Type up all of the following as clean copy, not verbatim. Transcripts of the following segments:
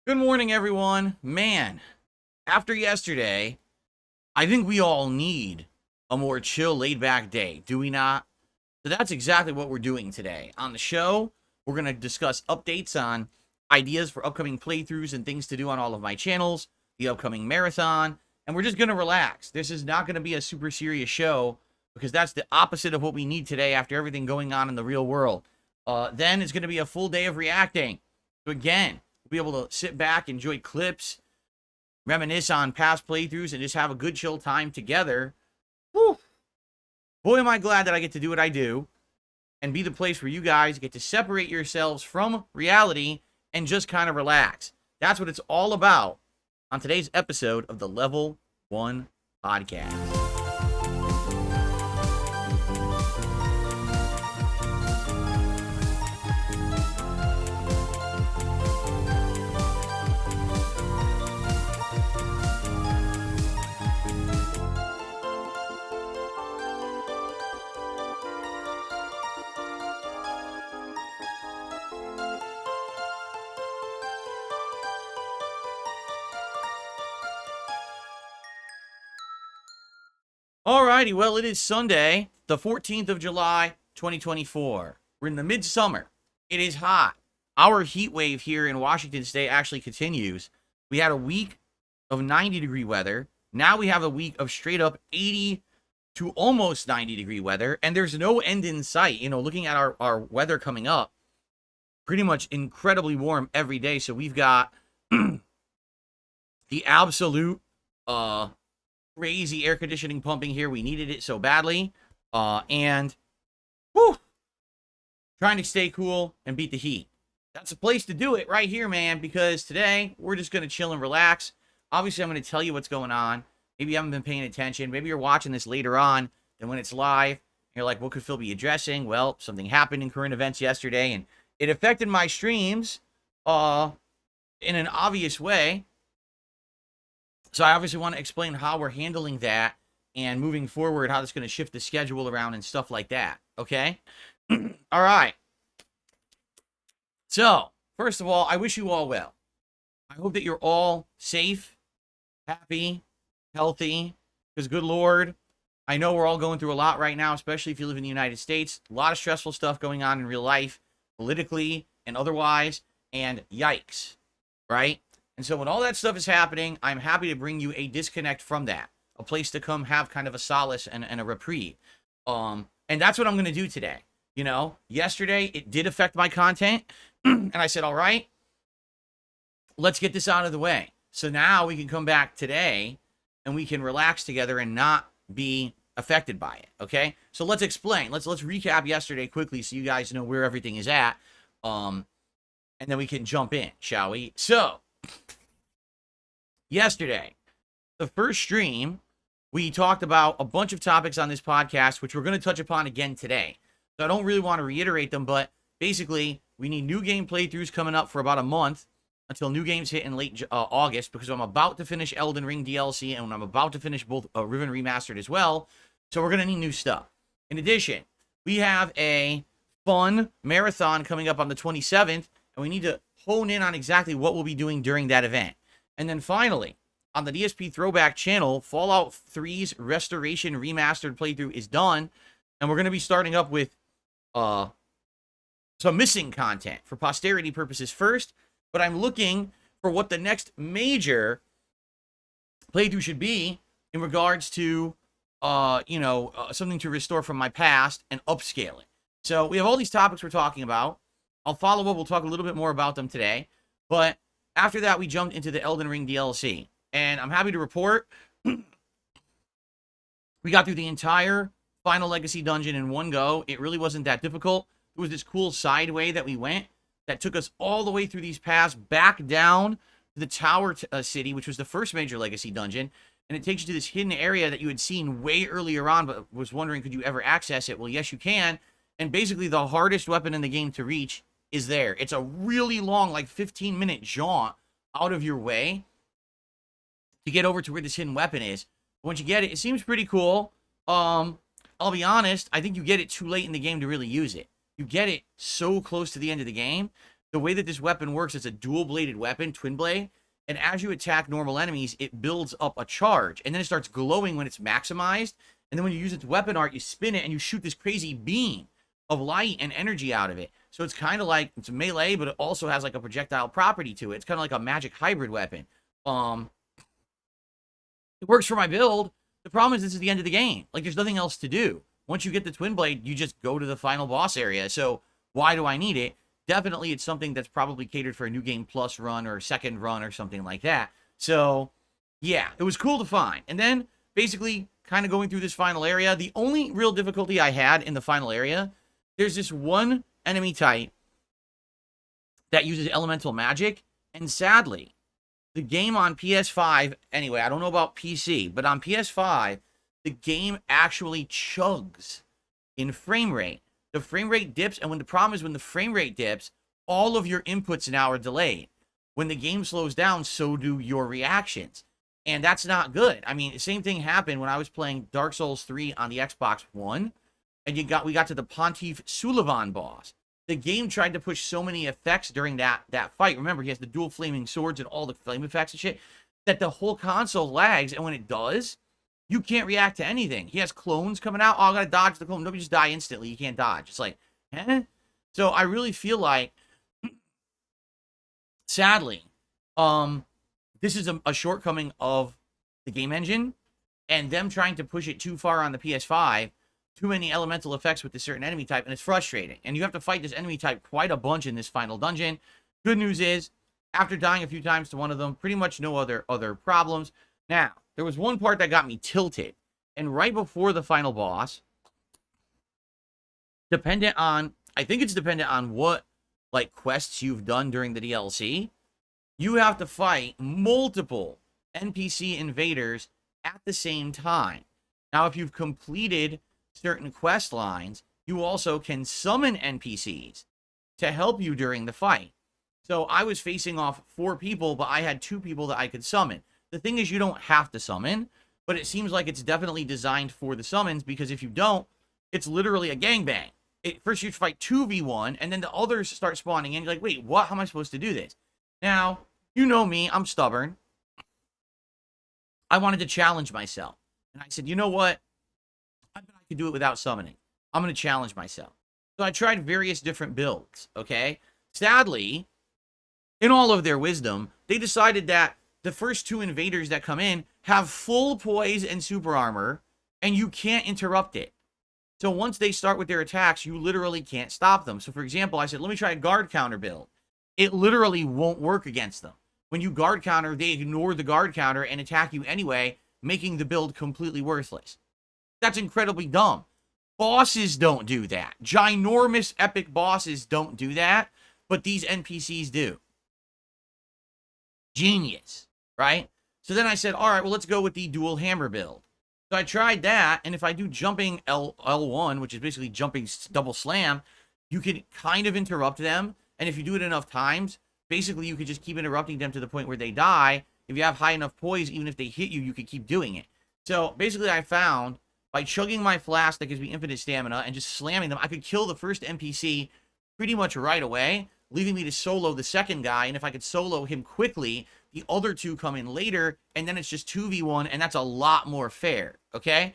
Good morning, everyone. Man, after yesterday, I think we all need a more chill, laid back day, do we not? So that's exactly what we're doing today. On the show, we're going to discuss updates on ideas for upcoming playthroughs and things to do on all of my channels, the upcoming marathon, and we're just going to relax. This is not going to be a super serious show because that's the opposite of what we need today after everything going on in the real world. Then it's going to be a full day of reacting. So again, be able to sit back, enjoy clips, reminisce on past playthroughs, and just have a good chill time together. Whew. Boy, am I glad that I get to do what I do and be the place where you guys get to separate yourselves from reality and just kind of relax. That's what it's all about on today's episode of the Level 1 Podcast. Alrighty, well, it is Sunday, the 14th of July, 2024. We're in the midsummer. It is hot. Our heat wave here in Washington State actually continues. We had a week of 90-degree weather. Now we have a week of straight up 80 to almost 90-degree weather, and there's no end in sight. You know, looking at our weather coming up, pretty much incredibly warm every day. So we've got the absolute crazy air conditioning pumping here. We needed it so badly. And whew, trying to stay cool and beat the heat. That's a place to do it right here, man, because today we're just going to chill and relax. Obviously, I'm going to tell you what's going on. Maybe you haven't been paying attention. Maybe you're watching this later on than when it's live. You're like, what could Phil be addressing? Well, something happened in current events yesterday, and it affected my streams in an obvious way. So I obviously want to explain how we're handling that and moving forward, how that's going to shift the schedule around and stuff like that. Okay? All right. So, first of all, I wish you all well. I hope that you're all safe, happy, healthy, because good Lord, I know we're all going through a lot right now, especially if you live in the United States. A lot of stressful stuff going on in real life, politically and otherwise, and yikes, right? And so when all that stuff is happening, I'm happy to bring you a disconnect from that, a place to come have kind of a solace and a reprieve. And that's what I'm going to do today. You know, yesterday it did affect my content, and I said, all right, let's get this out of the way. So now we can come back today and we can relax together and not be affected by it. Okay? So let's explain. Let's recap yesterday quickly so you guys know where everything is at. And then we can jump in, shall we? So yesterday, the first stream, we talked about a bunch of topics on this podcast, which we're going to touch upon again today. So I don't really want to reiterate them, but basically, we need new game playthroughs coming up for about a month until new games hit in late August, because I'm about to finish Elden Ring DLC, and I'm about to finish both Riven Remastered as well. So we're going to need new stuff. In addition, we have a fun marathon coming up on the 27th, and we need to hone in on exactly what we'll be doing during that event. And then finally, on the DSP Throwback channel, Fallout 3's Restoration Remastered playthrough is done, and we're going to be starting up with some missing content for posterity purposes first, but I'm looking for what the next major playthrough should be in regards to, something to restore from my past and upscale it. So we have all these topics we're talking about. I'll follow up. We'll talk a little bit more about them today, but after that, we jumped into the Elden Ring DLC, and I'm happy to report we got through the entire Final Legacy dungeon in one go. It really wasn't that difficult. It was this cool side way that we went that took us all the way through these paths back down to the Tower City, which was the first major Legacy dungeon, and it takes you to this hidden area that you had seen way earlier on, but was wondering, could you ever access it? Well, yes, you can, and basically the hardest weapon in the game to reach is there. It's a really long, like 15-minute jaunt out of your way to get over to where this hidden weapon is. Once you get it, it seems pretty cool. I'll be honest, I think you get it too late in the game to really use it. You get it so close to the end of the game the way that this weapon works, it's a dual-bladed weapon, twin blade, and as you attack normal enemies, it builds up a charge, and then it starts glowing when it's maximized, and then when you use its weapon art, you spin it, and you shoot this crazy beam of light and energy out of it. So it's kind of like, it's a melee, but it also has like a projectile property to it. It's kind of like a magic hybrid weapon. It works for my build. The problem is this is the end of the game. Like, there's nothing else to do. Once you get the twin blade, you just go to the final boss area. So why do I need it? Definitely it's something that's probably catered for a New Game Plus run or a second run or something like that. So, yeah, it was cool to find. And then, basically, kind of going through this final area, the only real difficulty I had in the final area, there's this one enemy type that uses elemental magic, and sadly, the game on PS5, anyway, I don't know about PC, but on PS5, the game actually chugs in frame rate. The frame rate dips, and when the problem is when the frame rate dips, all of your inputs now are delayed. When the game slows down, so do your reactions. And that's not good. I mean, the same thing happened when I was playing Dark Souls 3 on the Xbox One, and we got to the Pontiff Sulivan boss. The game tried to push so many effects during that fight. Remember, he has the dual flaming swords and all the flame effects and shit, that the whole console lags, and when it does, you can't react to anything. He has clones coming out. Oh, I gotta dodge the clone. Nobody just die instantly. You can't dodge. It's like, eh? So I really feel like, sadly, this is a shortcoming of the game engine, and them trying to push it too far on the PS5, too many elemental effects with a certain enemy type, and it's frustrating. And you have to fight this enemy type quite a bunch in this final dungeon. Good news is, after dying a few times to one of them, pretty much no other problems. Now, there was one part that got me tilted, and right before the final boss, I think it's dependent on what, like, quests you've done during the DLC, you have to fight multiple NPC invaders at the same time. Now, if you've completed certain quest lines, you also can summon NPCs to help you during the fight. So I was facing off 4 people, but I had 2 people that I could summon. The thing is, you don't have to summon, but it seems like it's definitely designed for the summons, because if you don't, it's literally a gangbang. First you fight 2v1, and then the others start spawning in. You're like, wait, what? How am I supposed to do this? Now, you know me, I'm stubborn. I wanted to challenge myself. And I said, you know what? I bet I could do it without summoning. I'm going to challenge myself. So I tried various different builds, okay? Sadly, in all of their wisdom, they decided that the first 2 invaders that come in have full poise and super armor, and you can't interrupt it. So once they start with their attacks, you literally can't stop them. So for example, I said, let me try a guard counter build. It literally won't work against them. When you guard counter, they ignore the guard counter and attack you anyway, making the build completely worthless. That's incredibly dumb. Bosses don't do that. Ginormous epic bosses don't do that, but these NPCs do. Genius, right? So then I said, all right, well, let's go with the dual hammer build. So I tried that, and if I do jumping L1, which is basically jumping double slam, you can kind of interrupt them, and if you do it enough times, basically you could just keep interrupting them to the point where they die. If you have high enough poise, even if they hit you, you could keep doing it. So basically I found, by chugging my flask that gives me infinite stamina and just slamming them, I could kill the first NPC pretty much right away, leaving me to solo the second guy, and if I could solo him quickly, the other 2 come in later, and then it's just 2v1, and that's a lot more fair, okay?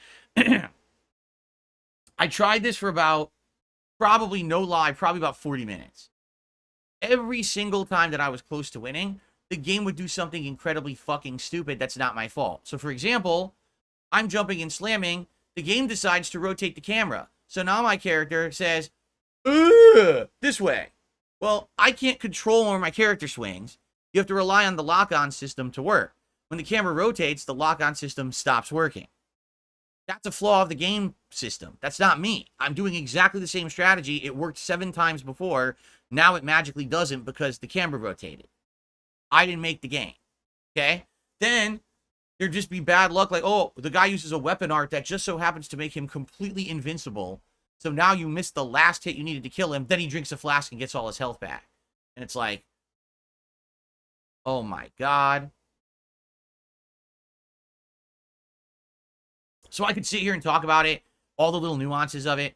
I tried this for about, probably no lie, probably about 40 minutes. Every single time that I was close to winning, the game would do something incredibly fucking stupid that's not my fault. So for example, I'm jumping and slamming, the game decides to rotate the camera. So now my character says, this way. Well, I can't control where my character swings. You have to rely on the lock-on system to work. When the camera rotates, the lock-on system stops working. That's a flaw of the game system. That's not me. I'm doing exactly the same strategy. It worked 7 times before. Now it magically doesn't because the camera rotated. I didn't make the game. Okay? Then there'd just be bad luck, like, oh, the guy uses a weapon art that just so happens to make him completely invincible. So now you missed the last hit you needed to kill him. Then he drinks a flask and gets all his health back. And it's like, oh my God. So I could sit here and talk about it, all the little nuances of it.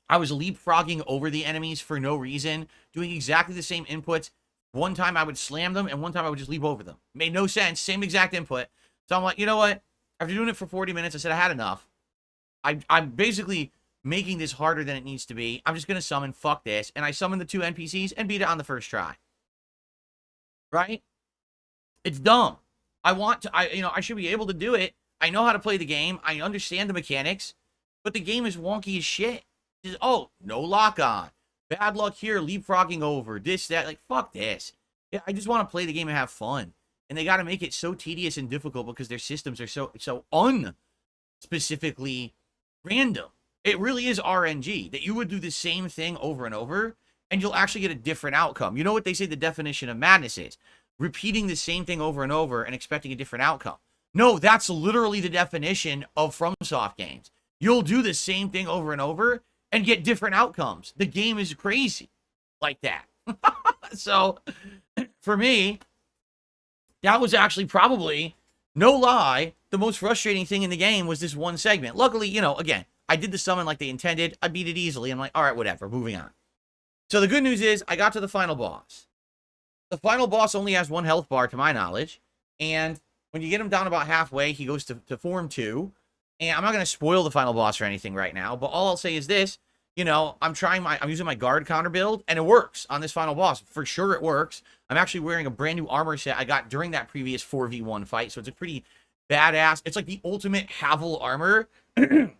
I was leapfrogging over the enemies for no reason, doing exactly the same inputs. One time I would slam them, and one time I would just leap over them. Made no sense. Same exact input. So I'm like, you know what? After doing it for 40 minutes, I said I had enough. I'm basically making this harder than it needs to be. I'm just going to summon. Fuck this. And I summoned the 2 NPCs and beat it on the first try. Right? It's dumb. I should be able to do it. I know how to play the game. I understand the mechanics. But the game is wonky as shit. Oh, no lock on. Bad luck here, leapfrogging over. This, that. Like, fuck this. Yeah, I just want to play the game and have fun. And they got to make it so tedious and difficult because their systems are so unspecifically random. It really is RNG, that you would do the same thing over and over, and you'll actually get a different outcome. You know what they say the definition of madness is? Repeating the same thing over and over and expecting a different outcome. No, that's literally the definition of FromSoft games. You'll do the same thing over and over and get different outcomes. The game is crazy like that. So, for me, that was actually probably, no lie, the most frustrating thing in the game was this one segment. Luckily, again, I did the summon like they intended. I beat it easily. I'm like, all right, whatever, moving on. So the good news is I got to the final boss. The final boss only has 1 health bar to my knowledge. And when you get him down about halfway, he goes to form 2. And I'm not going to spoil the final boss or anything right now, but all I'll say is this. I'm using my guard counter build, and it works on this final boss. For sure it works. I'm actually wearing a brand new armor set I got during that previous 4v1 fight, so it's a pretty badass. It's like the ultimate Havel armor, and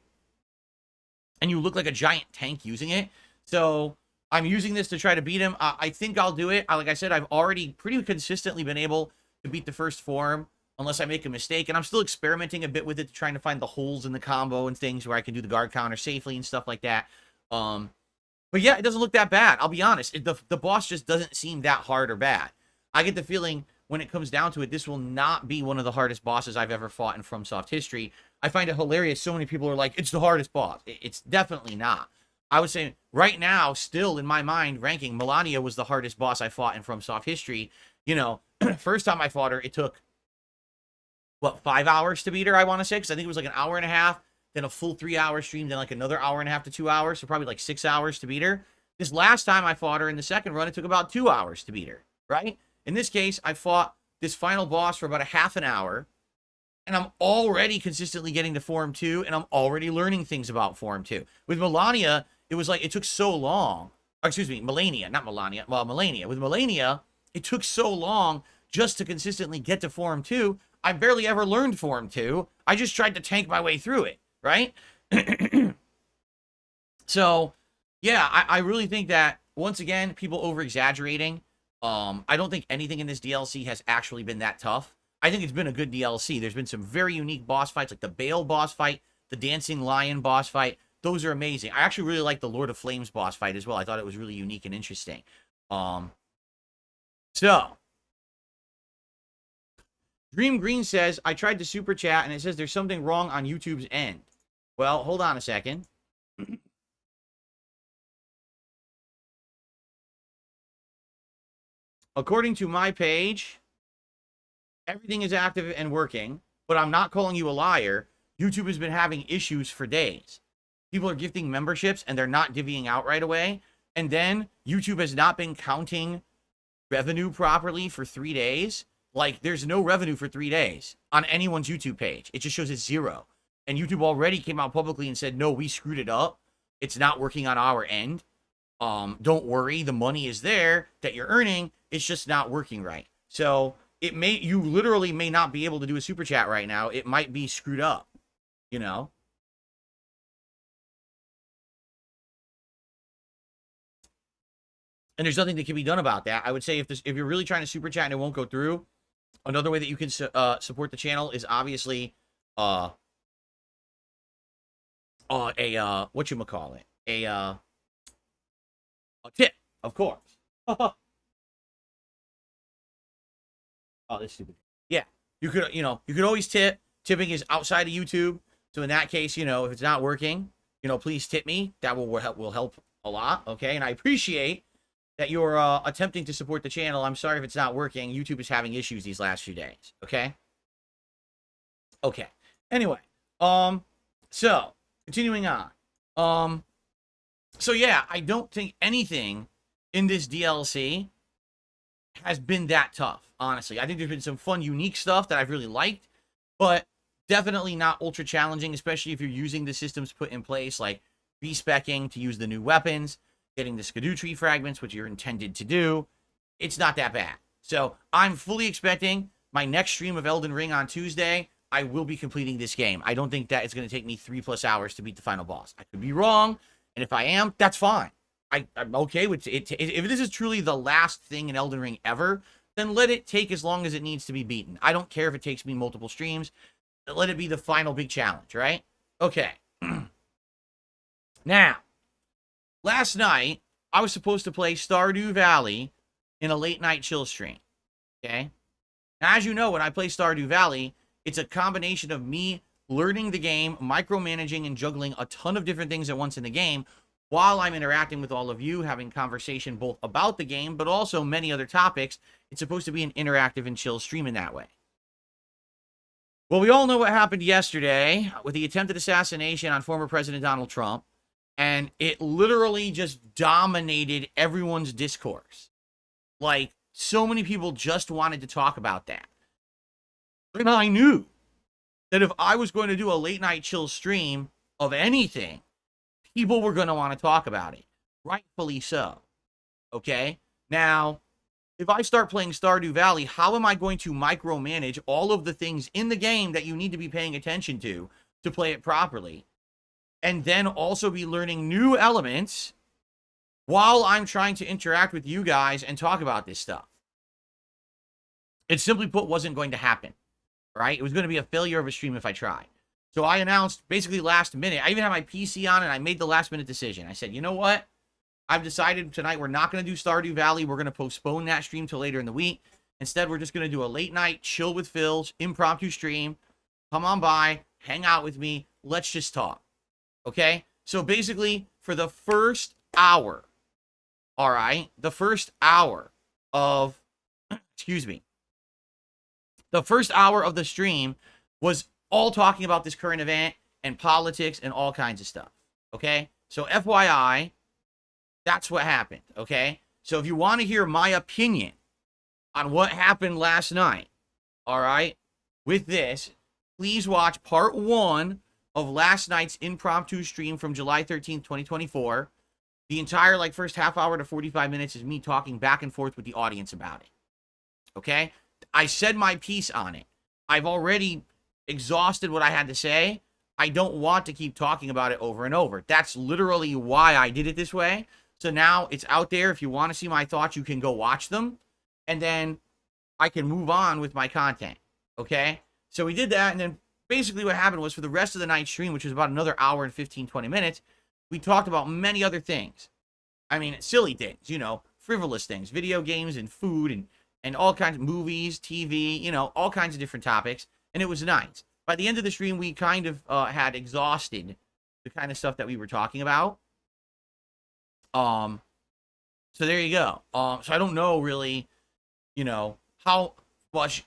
you look like a giant tank using it. So I'm using this to try to beat him. I think I'll do it. Like I said, I've already pretty consistently been able to beat the first form, unless I make a mistake, and I'm still experimenting a bit with it, trying to find the holes in the combo and things where I can do the guard counter safely and stuff like that. But yeah, it doesn't look that bad. I'll be honest. The boss just doesn't seem that hard or bad. I get the feeling when it comes down to it, this will not be one of the hardest bosses I've ever fought in FromSoft history. I find it hilarious. So many people are like, it's the hardest boss. It's definitely not. I would say right now, still in my mind, ranking, Melania was the hardest boss I fought in FromSoft history. First time I fought her, it took, 5 hours to beat her, I want to say, because I think it was like an hour and a half. Then a full 3-hour stream, then like another hour and a half to 2 hours, so probably like 6 hours to beat her. This last time I fought her in the second run, it took about 2 hours to beat her, right? In this case, I fought this final boss for about a half an hour, and I'm already consistently getting to Form 2, and I'm already learning things about Form 2. With Melania, it was like, it took so long. Excuse me, Melania, not Melania. Well, Melania. With Melania, it took so long just to consistently get to Form 2. I barely ever learned Form 2. I just tried to tank my way through it. Right? So, yeah, I really think that, once again, people over-exaggerating. I don't think anything in this DLC has actually been that tough. I think it's been a good DLC. There's been some very unique boss fights, like the Bale boss fight, the Dancing Lion boss fight. Those are amazing. I actually really like the Lord of Flames boss fight as well. I thought it was really unique and interesting. So, Dream Green says, I tried to super chat, and it says there's something wrong on YouTube's end. Well, hold on a second. According to my page, everything is active and working, but I'm not calling you a liar. YouTube has been having issues for days. People are gifting memberships, and they're not divvying out right away. And then YouTube has not been counting revenue properly for 3 days. Like, there's no revenue for 3 days on anyone's YouTube page. It just shows it's 0. And YouTube already came out publicly and said, no, we screwed it up. It's not working on our end. Don't worry. The money is there that you're earning. It's just not working right. So you literally may not be able to do a super chat right now. It might be screwed up, And there's nothing that can be done about that. I would say if you're really trying to super chat and it won't go through, another way that you can support the channel is obviously whatchamacallit? A tip, of course. Oh, this stupid. Yeah. You could always tip. Tipping is outside of YouTube. So in that case, if it's not working, please tip me. That will help a lot. Okay. And I appreciate that you're attempting to support the channel. I'm sorry if it's not working. YouTube is having issues these last few days. Okay. Anyway, so continuing on. So yeah, I don't think anything in this DLC has been that tough, honestly. I think there's been some fun, unique stuff that I've really liked, but definitely not ultra challenging, especially if you're using the systems put in place, like respecking to use the new weapons, getting the Skidoo tree fragments, which you're intended to do. It's not that bad. So I'm fully expecting my next stream of Elden Ring on Tuesday. I will be completing this game. I don't think that it's going to take me 3+ hours to beat the final boss. I could be wrong, and if I am, that's fine. I'm okay with it. If this is truly the last thing in Elden Ring ever, then let it take as long as it needs to be beaten. I don't care if it takes me multiple streams. Let it be the final big challenge, right? Okay. Now, last night, I was supposed to play Stardew Valley in a late night chill stream. Okay? Now, as you know, when I play Stardew Valley, it's a combination of me learning the game, micromanaging, and juggling a ton of different things at once in the game, while I'm interacting with all of you, having conversation both about the game, but also many other topics. It's supposed to be an interactive and chill stream in that way. Well, we all know what happened yesterday with the attempted assassination on former President Donald Trump, and it literally just dominated everyone's discourse. Like, so many people just wanted to talk about that. And I knew that if I was going to do a late night chill stream of anything, people were going to want to talk about it. Rightfully so. Okay? Now, if I start playing Stardew Valley, how am I going to micromanage all of the things in the game that you need to be paying attention to play it properly? And then also be learning new elements while I'm trying to interact with you guys and talk about this stuff. It simply put wasn't going to happen. Right? It was going to be a failure of a stream if I tried. So I announced basically last minute. I even had my PC on and I made the last minute decision. I said, you know what? I've decided tonight we're not going to do Stardew Valley. We're going to postpone that stream till later in the week. Instead, we're just going to do a late night chill with Phil's impromptu stream. Come on by, hang out with me. Let's just talk. Okay? So basically, for the first hour, all right, the first hour of, excuse me, the first hour of the stream was all talking about this current event and politics and all kinds of stuff. Okay? So FYI, that's what happened. Okay? So if you want to hear my opinion on what happened last night, all right, with this, please watch part 1 of last night's impromptu stream from July 13th, 2024. The entire, first half hour to 45 minutes is me talking back and forth with the audience about it. Okay? I said my piece on it. I've already exhausted what I had to say. I don't want to keep talking about it over and over. That's literally why I did it this way. So now it's out there. If you want to see my thoughts, you can go watch them. And then I can move on with my content. Okay? So we did that. And then basically what happened was for the rest of the night stream, which was about another hour and 15, 20 minutes, we talked about many other things. I mean, silly things, frivolous things, video games and food and all kinds of movies, TV, all kinds of different topics. And it was nice. By the end of the stream, we kind of had exhausted the kind of stuff that we were talking about. So there you go. So I don't know really, how much,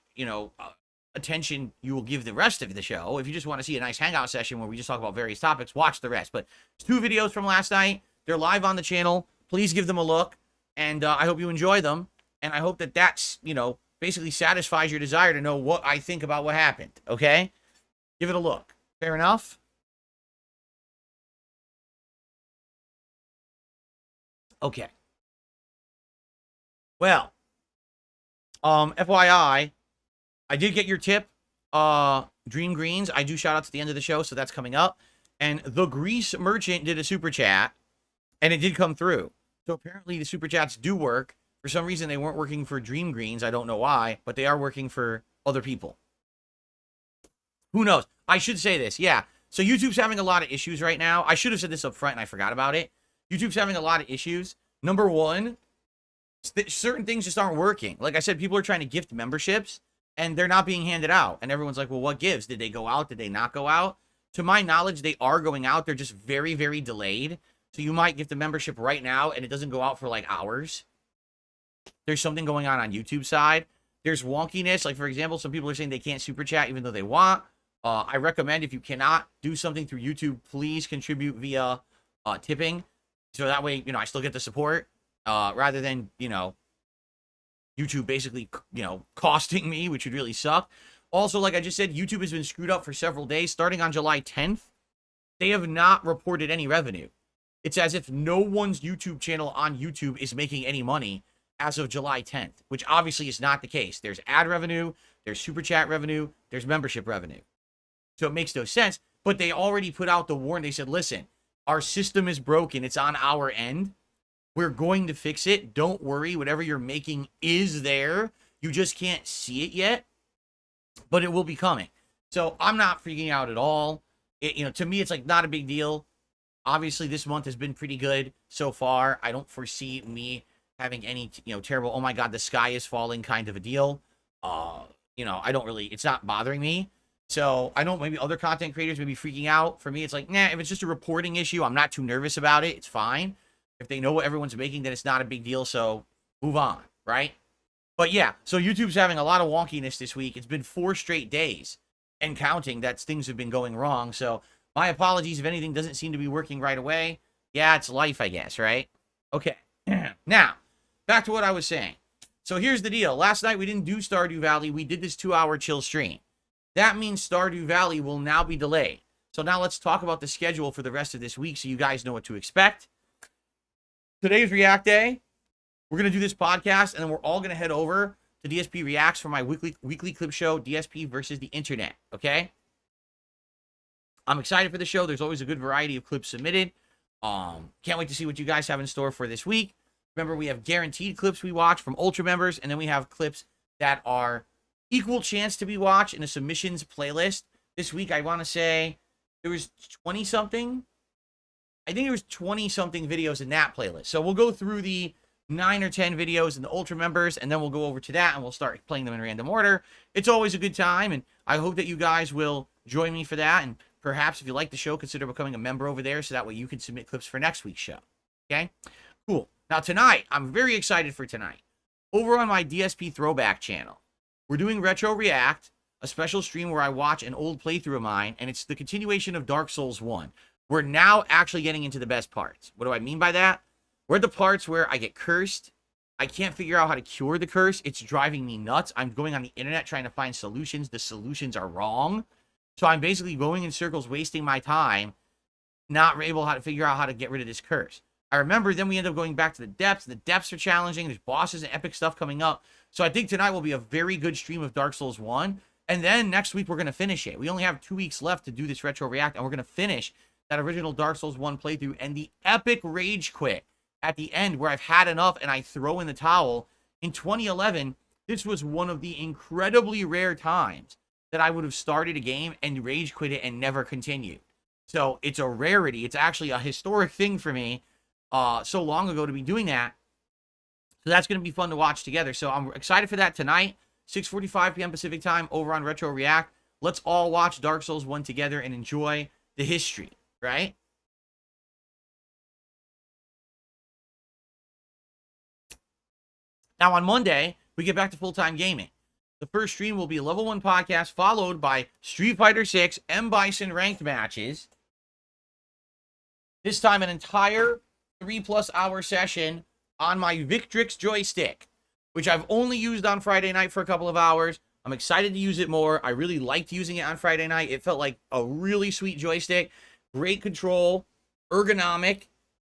attention you will give the rest of the show. If you just want to see a nice hangout session where we just talk about various topics, watch the rest. But it's 2 videos from last night. They're live on the channel. Please give them a look. And I hope you enjoy them. And I hope that that's, basically satisfies your desire to know what I think about what happened. Okay? Give it a look. Fair enough? Okay. Well, FYI, I did get your tip. Dream Greens, I do shout out to the end of the show, so that's coming up. And the Grease Merchant did a super chat, and it did come through. So apparently the super chats do work. For some reason, they weren't working for Dream Greens. I don't know why, but they are working for other people. Who knows? I should say this. Yeah. So YouTube's having a lot of issues right now. I should have said this up front, and I forgot about it. YouTube's having a lot of issues. Number one, certain things just aren't working. Like I said, people are trying to gift memberships, and they're not being handed out. And everyone's like, well, what gives? Did they go out? Did they not go out? To my knowledge, they are going out. They're just very, very delayed. So you might gift a membership right now, and it doesn't go out for hours. There's something going on YouTube side. There's wonkiness. Like, for example, some people are saying they can't super chat even though they want. I recommend if you cannot do something through YouTube, please contribute via tipping. So that way, I still get the support, rather than, YouTube basically, costing me, which would really suck. Also, like I just said, YouTube has been screwed up for several days. Starting on July 10th, they have not reported any revenue. It's as if no one's YouTube channel on YouTube is making any money as of July 10th, which obviously is not the case. There's ad revenue, there's super chat revenue, there's membership revenue. So it makes no sense, but they already put out the warning. They said, listen, our system is broken. It's on our end. We're going to fix it. Don't worry. Whatever you're making is there. You just can't see it yet, but it will be coming. So I'm not freaking out at all. To me, it's like not a big deal. Obviously, this month has been pretty good so far. I don't foresee me having any, terrible, oh my God, the sky is falling kind of a deal. I don't really, it's not bothering me. So I know maybe other content creators may be freaking out. For me, it's like, nah, if it's just a reporting issue, I'm not too nervous about it. It's fine. If they know what everyone's making, then it's not a big deal. So move on, right? But yeah, so YouTube's having a lot of wonkiness this week. It's been 4 straight days and counting that things have been going wrong. So my apologies if anything doesn't seem to be working right away. Yeah, it's life, I guess, right? Okay. Now, back to what I was saying. So here's the deal. Last night we didn't do Stardew Valley. We did this 2-hour chill stream. That means Stardew Valley will now be delayed. So now let's talk about the schedule for the rest of this week so you guys know what to expect. Today's React Day. We're going to do this podcast, and then we're all going to head over to DSP Reacts for my weekly clip show, DSP versus the Internet, okay? I'm excited for the show. There's always a good variety of clips submitted. Can't wait to see what you guys have in store for this week. Remember, we have guaranteed clips we watch from Ultra members, and then we have clips that are equal chance to be watched in a submissions playlist. This week, I want to say there was 20-something. I think there was 20-something videos in that playlist. So we'll go through the 9 or 10 videos in the Ultra members, and then we'll go over to that, and we'll start playing them in random order. It's always a good time, and I hope that you guys will join me for that. And perhaps if you like the show, consider becoming a member over there, so that way you can submit clips for next week's show. Okay? Cool. Now, tonight, I'm very excited for tonight. Over on my DSP Throwback channel, we're doing Retro React, a special stream where I watch an old playthrough of mine, and it's the continuation of Dark Souls 1. We're now actually getting into the best parts. What do I mean by that? We're at the parts where I get cursed. I can't figure out how to cure the curse. It's driving me nuts. I'm going on the internet trying to find solutions. The solutions are wrong. So I'm basically going in circles, wasting my time, not able to figure out how to get rid of this curse. I remember then we end up going back to the depths. The depths are challenging. There's bosses and epic stuff coming up. So I think tonight will be a very good stream of Dark Souls 1. And then next week, we're going to finish it. We only have 2 weeks left to do this Retro React, and we're going to finish that original Dark Souls 1 playthrough and the epic rage quit at the end where I've had enough and I throw in the towel. In 2011, this was one of the incredibly rare times that I would have started a game and rage quit it and never continued. So it's a rarity. It's actually a historic thing for me so long ago to be doing that. So that's going to be fun to watch together. So I'm excited for that tonight, 6:45 p.m. Pacific time over on Retro React. Let's all watch Dark Souls 1 together and enjoy the history, right? Now on Monday, we get back to full-time gaming. The first stream will be a level 1 podcast followed by Street Fighter 6 M. Bison ranked matches. This time an entire 3+ hour session on my Victrix joystick, which I've only used on Friday night for a couple of hours. I'm excited to use it more. I really liked using it on Friday night. It felt like a really sweet joystick. Great control, ergonomic,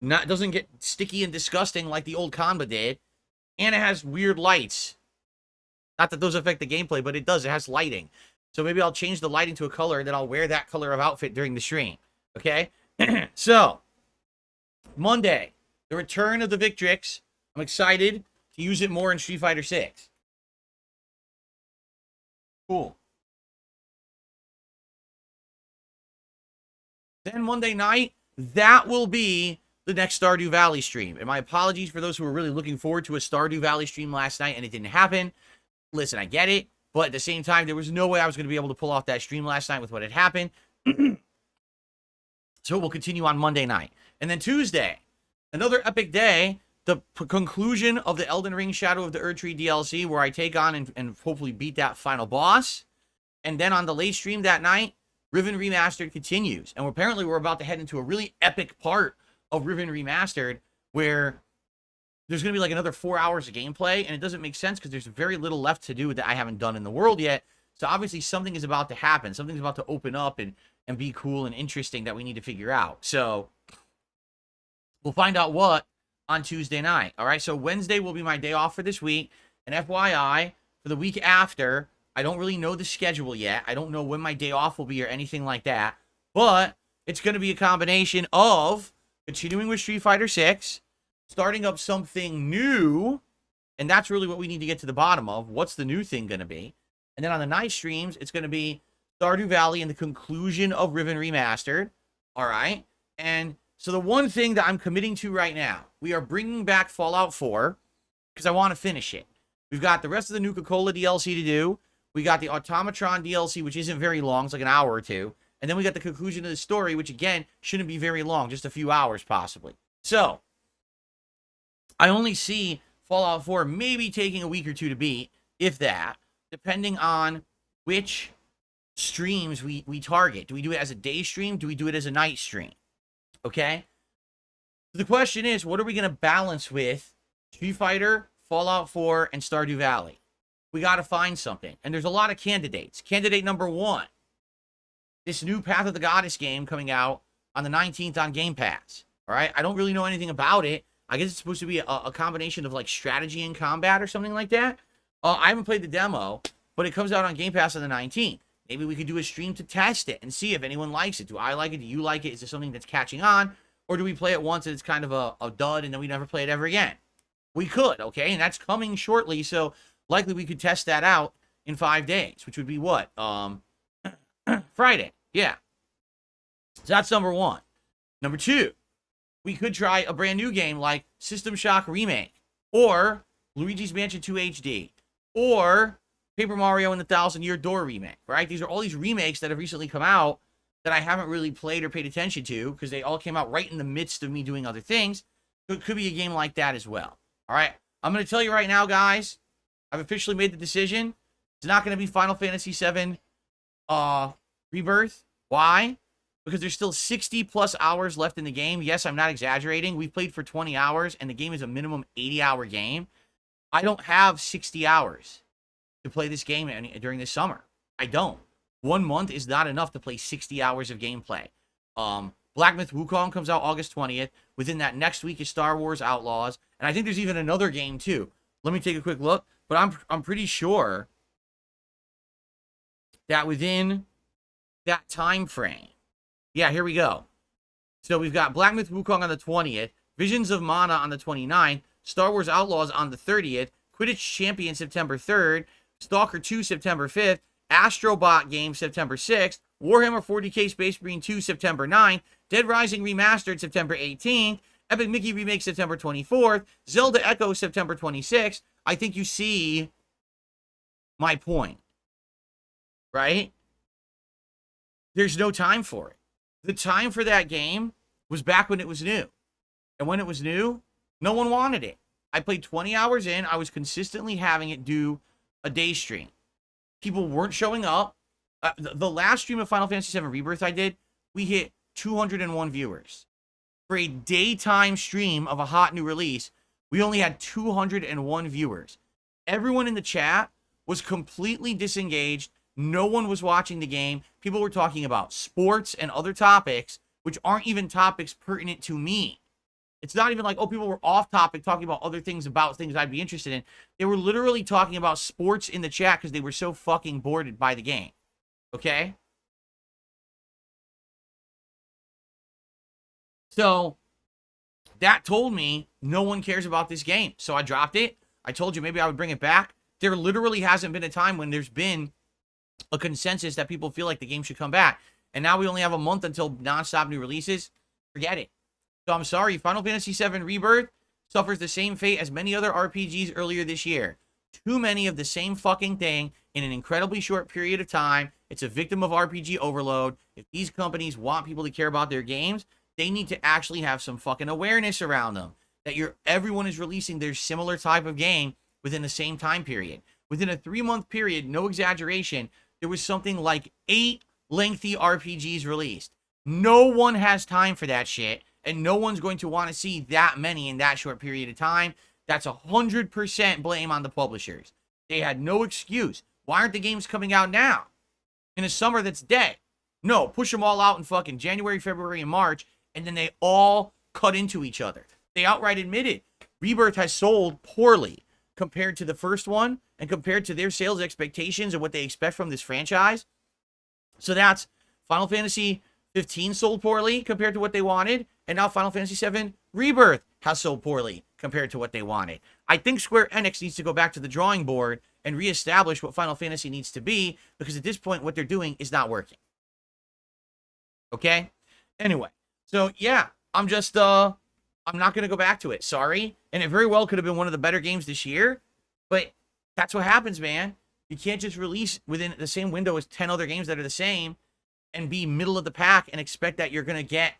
doesn't get sticky and disgusting like the old Kanba did. And it has weird lights. Not that those affect the gameplay, but it does. It has lighting. So maybe I'll change the lighting to a color, and then I'll wear that color of outfit during the stream. Okay? So, Monday, the return of the Victrix. I'm excited to use it more in Street Fighter 6. Cool. Then Monday night, that will be the next Stardew Valley stream. And my apologies for those who were really looking forward to a Stardew Valley stream last night and it didn't happen. Listen, I get it. But at the same time, there was no way I was going to be able to pull off that stream last night with what had happened. So we'll continue on Monday night. And then Tuesday, another epic day, the conclusion of the Elden Ring Shadow of the Erdtree DLC, where I take on and hopefully beat that final boss. And then on the late stream that night, Riven Remastered continues. And apparently we're about to head into a really epic part of Riven Remastered, where there's going to be like another 4 hours of gameplay, and it doesn't make sense because there's very little left to do that I haven't done in the world yet. So obviously something is about to happen. Something's about to open up and be cool and interesting that we need to figure out. So we'll find out what on Tuesday night. All right, so Wednesday will be my day off for this week. And FYI, for the week after, I don't really know the schedule yet. I don't know when my day off will be or anything like that. But it's going to be a combination of continuing with Street Fighter 6, starting up something new, and that's really what we need to get to the bottom of. What's the new thing going to be? And then on the night streams, it's going to be Stardew Valley and the conclusion of Riven Remastered. All right? And so the one thing that I'm committing to right now, we are bringing back Fallout 4 because I want to finish it. We've got the rest of the Nuka-Cola DLC to do. We got the Automatron DLC, which isn't very long. It's like an hour or two. And then we got the conclusion of the story, which, again, shouldn't be very long. Just a few hours, possibly. So I only see Fallout 4 maybe taking a week or two to beat, if that, depending on which streams we target. Do we do it as a day stream? Do we do it as a night stream? Okay? So the question is, what are we going to balance with Street Fighter, Fallout 4, and Stardew Valley? We got to find something. And there's a lot of candidates. Candidate number 1, this new Path of the Goddess game coming out on the 19th on Game Pass. All right? I don't really know anything about it. I guess it's supposed to be a combination of like strategy and combat or something like that. I haven't played the demo, but it comes out on Game Pass on the 19th. Maybe we could do a stream to test it and see if anyone likes it. Do I like it? Do you like it? Is it something that's catching on? Or do we play it once and it's kind of a dud and then we never play it ever again? We could, okay? And that's coming shortly, so likely we could test that out in 5 days, which would be what? Friday. Yeah. So that's number 1. Number 2, we could try a brand new game like System Shock Remake, or Luigi's Mansion 2 HD, or Paper Mario and the Thousand Year Door Remake, right? These are all these remakes that have recently come out that I haven't really played or paid attention to because they all came out right in the midst of me doing other things. So it could be a game like that as well. All right? I'm going to tell you right now, guys, I've officially made the decision. It's not going to be Final Fantasy VII Rebirth. Why? Because there's still 60-plus hours left in the game. Yes, I'm not exaggerating. We've played for 20 hours, and the game is a minimum 80-hour game. I don't have 60 hours to play this game during this summer. I don't. 1 month is not enough to play 60 hours of gameplay. Black Myth Wukong comes out August 20th. Within that next week is Star Wars Outlaws. And I think there's even another game, too. Let me take a quick look. But I'm pretty sure that within that time frame. Yeah, here we go. So we've got Black Myth Wukong on the 20th. Visions of Mana on the 29th. Star Wars Outlaws on the 30th. Quidditch Champion September 3rd. Stalker 2 September 5th. Astrobot game September 6th. Warhammer 40k Space Marine 2 September 9th. Dead Rising Remastered September 18th. Epic Mickey Remake September 24th. Zelda Echo September 26th. I think you see my point. Right? There's no time for it. The time for that game was back when it was new. And when it was new, no one wanted it. I played 20 hours in. I was consistently having it do a day stream. People weren't showing up. The last stream of Final Fantasy VII Rebirth I did, we hit 201 viewers. For a daytime stream of a hot new release, we only had 201 viewers. Everyone in the chat was completely disengaged. No one was watching the game. People were talking about sports and other topics, which aren't even topics pertinent to me. It's not even like, oh, people were off topic talking about other things about things I'd be interested in. They were literally talking about sports in the chat because they were so fucking bored by the game. Okay? So that told me no one cares about this game. So I dropped it. I told you maybe I would bring it back. There literally hasn't been a time when there's been a consensus that people feel like the game should come back. And now we only have a month until nonstop new releases. Forget it. So I'm sorry, Final Fantasy VII Rebirth suffers the same fate as many other RPGs earlier this year. Too many of the same fucking thing in an incredibly short period of time. It's a victim of RPG overload. If these companies want people to care about their games, they need to actually have some fucking awareness around them. That everyone is releasing their similar type of game within the same time period. Within a 3-month period, no exaggeration, there was something like 8 lengthy RPGs released. No one has time for that shit. and no one's going to want to see that many in that short period of time. That's 100% blame on the publishers. They had no excuse. Why aren't the games coming out now? In a summer that's dead. No, push them all out in fucking January, February, and March, and then they all cut into each other. They outright admitted Rebirth has sold poorly compared to the first one and compared to their sales expectations and what they expect from this franchise. So that's Final Fantasy 15 sold poorly compared to what they wanted, and now Final Fantasy 7 Rebirth has sold poorly compared to what they wanted. I think Square Enix needs to go back to the drawing board and reestablish what Final Fantasy needs to be, because at this point what they're doing is not working. Okay? Anyway, so yeah, I'm not going to go back to it. Sorry. And it very well could have been one of the better games this year, but that's what happens, man. You can't just release within the same window as 10 other games that are the same and be middle of the pack and expect that you're going to get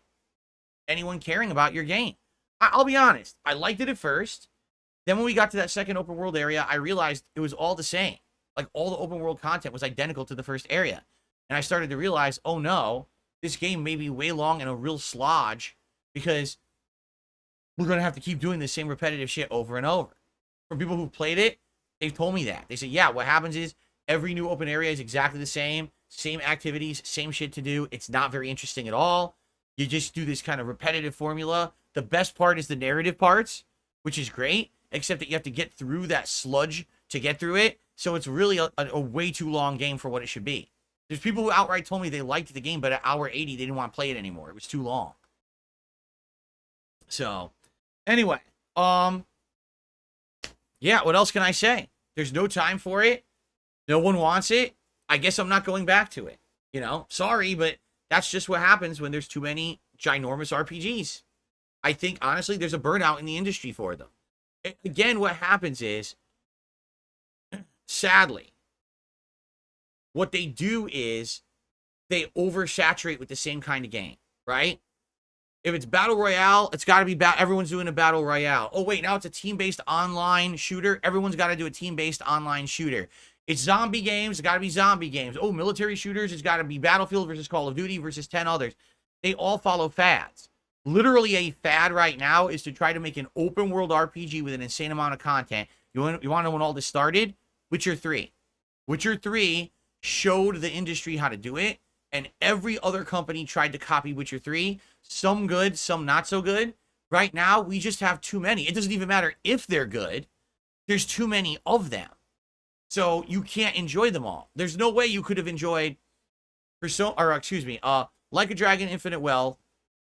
anyone caring about your game. I'll be honest. I liked it at first. Then when we got to that second open world area, I realized it was all the same. Like, all the open world content was identical to the first area. And I started to realize, oh no, this game may be way long and a real slodge, because we're going to have to keep doing the same repetitive shit over and over. From people who've played it, they've told me that. They said, yeah, what happens is every new open area is exactly the same activities, same shit to do. It's not very interesting at all. You just do this kind of repetitive formula. The best part is the narrative parts, which is great, except that you have to get through that sludge to get through it. So it's really a way too long game for what it should be. There's people who outright told me they liked the game, but at hour 80, they didn't want to play it anymore. It was too long. So, anyway, yeah, what else can I say? There's no time for it. No one wants it. I guess I'm not going back to it. You know, sorry, but that's just what happens when there's too many ginormous RPGs. I think, honestly, there's a burnout in the industry for them. Again, what happens is, sadly, what they do is they oversaturate with the same kind of game, right? If it's Battle Royale, it's got to be everyone's doing a Battle Royale. Oh, wait, now it's a team-based online shooter. Everyone's got to do a team-based online shooter. It's zombie games, it's got to be zombie games. Oh, military shooters, it's got to be Battlefield versus Call of Duty versus 10 others. They all follow fads. Literally, a fad right now is to try to make an open-world RPG with an insane amount of content. You want to know when all this started? Witcher 3. Witcher 3 showed the industry how to do it, and every other company tried to copy Witcher 3. Some good, some not so good. Right now, we just have too many. It doesn't even matter if they're good. There's too many of them. So you can't enjoy them all. There's no way you could have enjoyed Like a Dragon Infinite Wealth,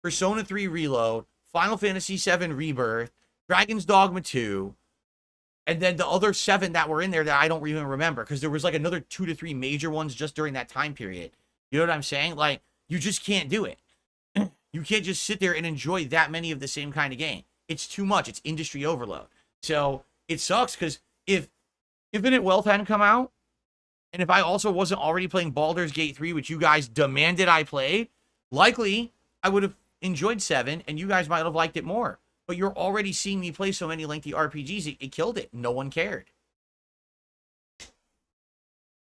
Persona 3 Reload, Final Fantasy 7 Rebirth, Dragon's Dogma 2, and then the other 7 that were in there that I don't even remember, because there was like another 2 to 3 major ones just during that time period. You know what I'm saying? Like, you just can't do it. You can't just sit there and enjoy that many of the same kind of game. It's too much. It's industry overload. So it sucks, because if Infinite Wealth hadn't come out, and if I also wasn't already playing Baldur's Gate 3, which you guys demanded I play, likely I would have enjoyed 7, and you guys might have liked it more. But you're already seeing me play so many lengthy RPGs, it killed it. No one cared.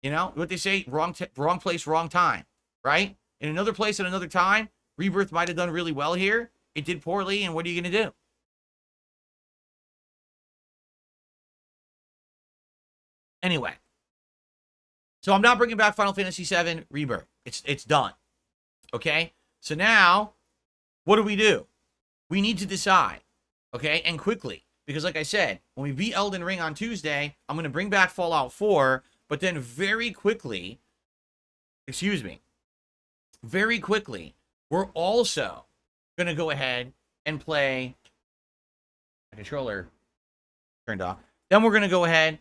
You know, what they say, wrong place, wrong time, right? In another place at another time, Rebirth might have done really well here. It did poorly, and what are you going to do? Anyway. So I'm not bringing back Final Fantasy VII Rebirth. It's done. Okay? So now, what do? We need to decide. Okay? And quickly. Because like I said, when we beat Elden Ring on Tuesday, I'm going to bring back Fallout 4, but then very quickly, we're also going to go ahead and play my controller turned off. Then we're going to go ahead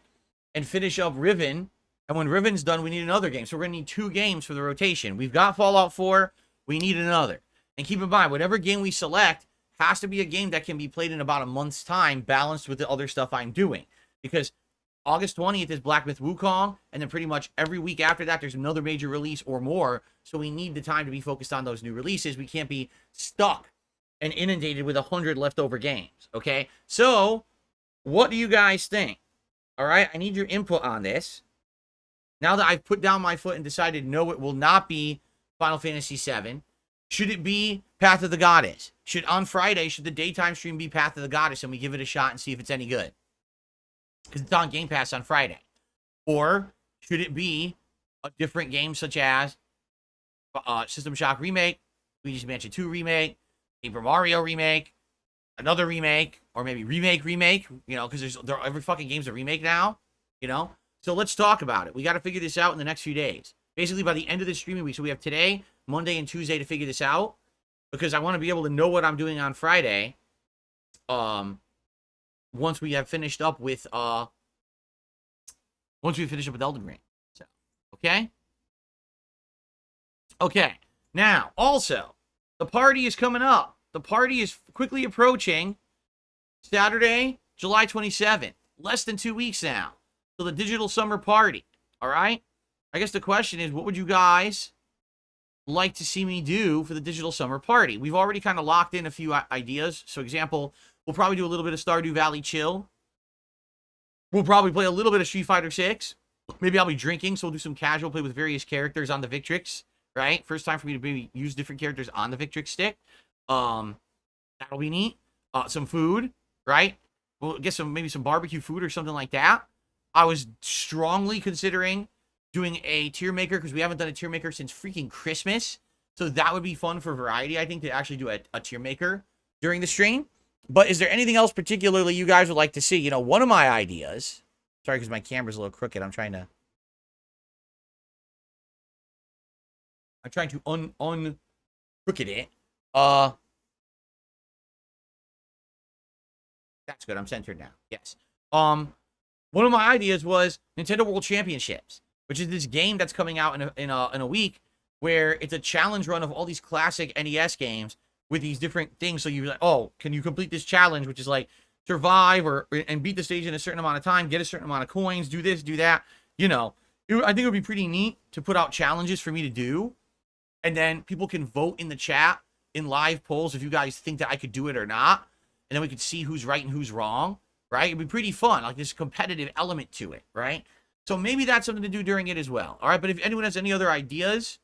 and finish up Riven. And when Riven's done, we need another game. So we're going to need 2 games for the rotation. We've got Fallout 4. We need another. And keep in mind, whatever game we select has to be a game that can be played in about a month's time, balanced with the other stuff I'm doing. Because August 20th is Black Myth Wukong, and then pretty much every week after that, there's another major release or more. So we need the time to be focused on those new releases. We can't be stuck and inundated with 100 leftover games, okay? So, what do you guys think? All right, I need your input on this. Now that I've put down my foot and decided, no, it will not be Final Fantasy VII. Should it be Path of the Goddess? On Friday, should the daytime stream be Path of the Goddess and we give it a shot and see if it's any good? Because it's on Game Pass on Friday. Or should it be a different game such as System Shock Remake, Luigi's Mansion 2 Remake, Paper Mario Remake, another remake, or maybe remake, you know, because every fucking game's a remake now, you know? So let's talk about it. We got to figure this out in the next few days. Basically, by the end of this streaming week, so we have today, Monday, and Tuesday to figure this out, because I want to be able to know what I'm doing on Friday, once we have finished up with, Elden Ring. So, okay? Okay. Now, also, the party is coming up. The party is quickly approaching Saturday, July 27th. Less than 2 weeks now. So the digital summer party. All right? I guess the question is, what would you guys like to see me do for the digital summer party? We've already kind of locked in a few ideas. So, example, we'll probably do a little bit of Stardew Valley chill. We'll probably play a little bit of Street Fighter 6. Maybe I'll be drinking, so we'll do some casual play with various characters on the Victrix, right? First time for me to maybe use different characters on the Victrix stick. That'll be neat. Some food, right? We'll get maybe some barbecue food or something like that. I was strongly considering doing a tier maker because we haven't done a tier maker since freaking Christmas. So that would be fun for variety, I think, to actually do a tier maker during the stream. But is there anything else particularly you guys would like to see? You know, one of my ideas... Sorry, because my camera's a little crooked. I'm trying to un-crooked it. That's good. I'm centered now. Yes. One of my ideas was Nintendo World Championships, which is this game that's coming out in a week, where it's a challenge run of all these classic NES games with these different things. So you're like, oh, can you complete this challenge, which is like survive and beat the stage in a certain amount of time, get a certain amount of coins, do this, do that. You know, I think it would be pretty neat to put out challenges for me to do, and then people can vote in the chat in live polls if you guys think that I could do it or not, and then we could see who's right and who's wrong, right? It'd be pretty fun, like this competitive element to it, right? So maybe that's something to do during it as well. All right, but if anyone has any other ideas,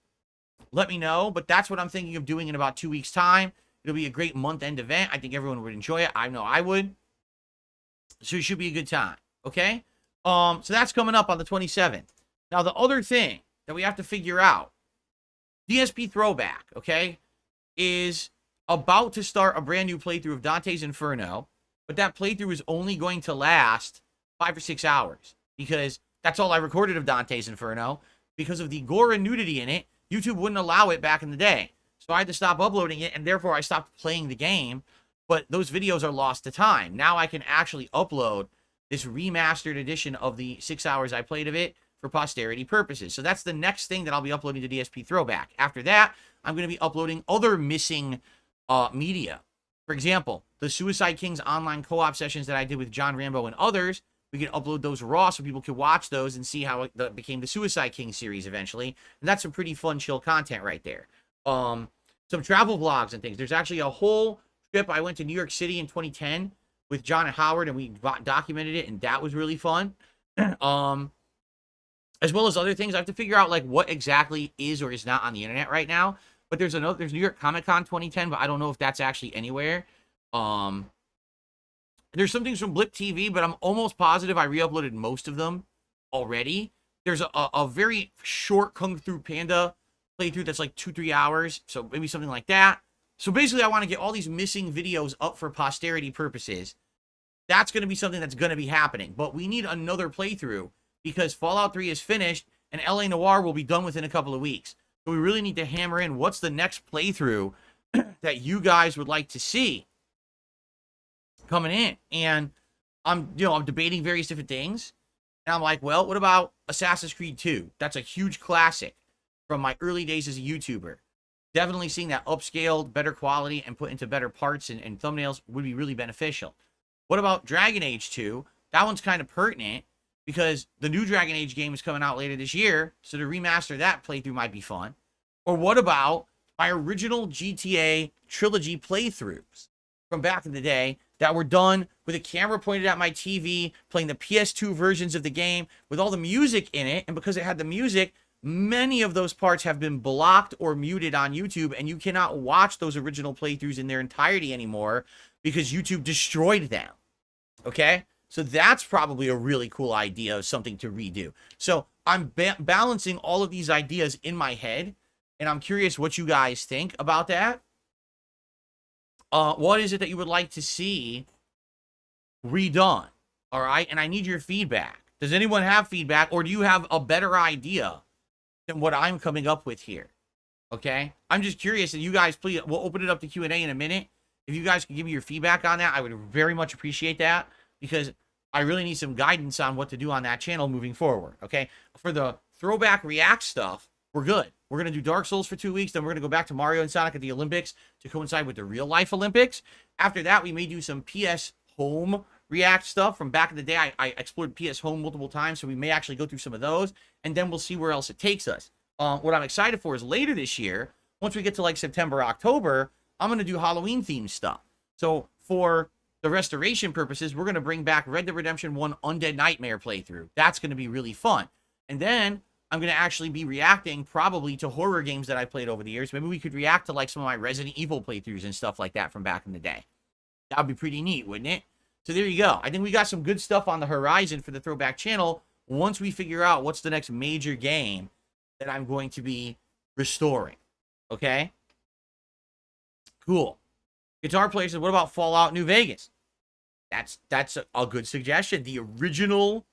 let me know. But that's what I'm thinking of doing in about 2 weeks' time. It'll be a great month-end event. I think everyone would enjoy it. I know I would. So it should be a good time, okay? So that's coming up on the 27th. Now, the other thing that we have to figure out, DSP Throwback, okay, is about to start a brand new playthrough of Dante's Inferno, but that playthrough is only going to last 5 or 6 hours, because that's all I recorded of Dante's Inferno. Because of the gore and nudity in it, YouTube wouldn't allow it back in the day. So I had to stop uploading it, and therefore I stopped playing the game. But those videos are lost to time. Now I can actually upload this remastered edition of the 6 hours I played of it for posterity purposes. So that's the next thing that I'll be uploading to DSP Throwback. After that, I'm going to be uploading other missing media. For example, the Suicide Kings online co-op sessions that I did with John Rambo and others, we can upload those raw so people can watch those and see how it became the Suicide King series eventually. And that's some pretty fun, chill content right there. Some travel vlogs and things. There's actually a whole trip. I went to New York City in 2010 with John and Howard, and we documented it, and that was really fun. As well as other things. I have to figure out like what exactly is or is not on the internet right now. But there's New York Comic Con 2010, but I don't know if that's actually anywhere. There's some things from Blip TV, but I'm almost positive I re-uploaded most of them already. There's a very short Kung Fu Panda playthrough that's like 2-3 hours, so maybe something like that. So basically, I want to get all these missing videos up for posterity purposes. That's going to be something that's going to be happening. But we need another playthrough because Fallout 3 is finished and LA Noire will be done within a couple of weeks. So we really need to hammer in what's the next playthrough that you guys would like to see coming in. And I'm debating various different things. And I'm like, well, what about Assassin's Creed 2? That's a huge classic from my early days as a YouTuber. Definitely seeing that upscaled, better quality, and put into better parts and thumbnails would be really beneficial. What about Dragon Age 2? That one's kind of pertinent because the new Dragon Age game is coming out later this year, so to remaster that playthrough might be fun. Or what about my original GTA trilogy playthroughs from back in the day that were done with a camera pointed at my TV, playing the PS2 versions of the game with all the music in it, and because it had the music, many of those parts have been blocked or muted on YouTube, and you cannot watch those original playthroughs in their entirety anymore because YouTube destroyed them. Okay? So that's probably a really cool idea of something to redo. So I'm balancing all of these ideas in my head, and I'm curious what you guys think about that. What is it that you would like to see redone? All right? And I need your feedback. Does anyone have feedback, or do you have a better idea than what I'm coming up with here? Okay? I'm just curious, and you guys, please, we'll open it up to Q&A in a minute. If you guys can give me your feedback on that, I would very much appreciate that, because I really need some guidance on what to do on that channel moving forward, okay? For the Throwback React stuff, we're good. We're going to do Dark Souls for 2 weeks, then we're going to go back to Mario and Sonic at the Olympics to coincide with the real-life Olympics. After that, we may do some PS Home React stuff from back in the day. I explored PS Home multiple times, so we may actually go through some of those, and then we'll see where else it takes us. What I'm excited for is later this year, once we get to like September, October, I'm going to do Halloween-themed stuff. So for the restoration purposes, we're going to bring back Red Dead Redemption 1 Undead Nightmare playthrough. That's going to be really fun. And then I'm going to actually be reacting probably to horror games that I played over the years. Maybe we could react to like some of my Resident Evil playthroughs and stuff like that from back in the day. That would be pretty neat, wouldn't it? So there you go. I think we got some good stuff on the horizon for the Throwback channel once we figure out what's the next major game that I'm going to be restoring. Okay? Cool. Guitar Player says, what about Fallout New Vegas? That's a good suggestion. The original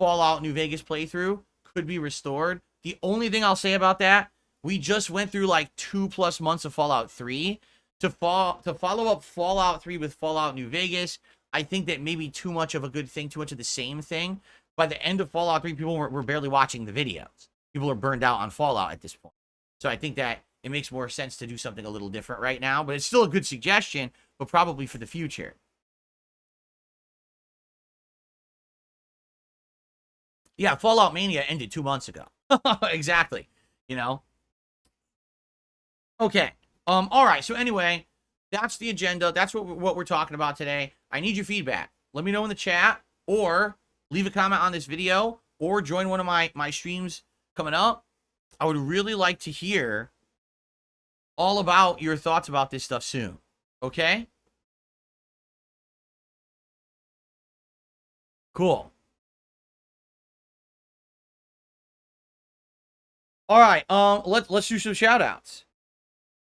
Fallout New Vegas playthrough could be restored. The only thing I'll say about that, we just went through like 2+ months of Fallout 3. To follow up Fallout 3 with Fallout New Vegas, I think that may be too much of a good thing, too much of the same thing. By the end of Fallout 3, people were barely watching the videos. People are burned out on Fallout at this point. So I think that it makes more sense to do something a little different right now. But it's still a good suggestion, but probably for the future. Yeah, Fallout Mania ended 2 months ago. Exactly. You know? Okay. All right. So anyway, that's the agenda. That's what we're talking about today. I need your feedback. Let me know in the chat, or leave a comment on this video, or join one of my streams coming up. I would really like to hear all about your thoughts about this stuff soon. Okay? Cool. All right. Let's do some shout outs.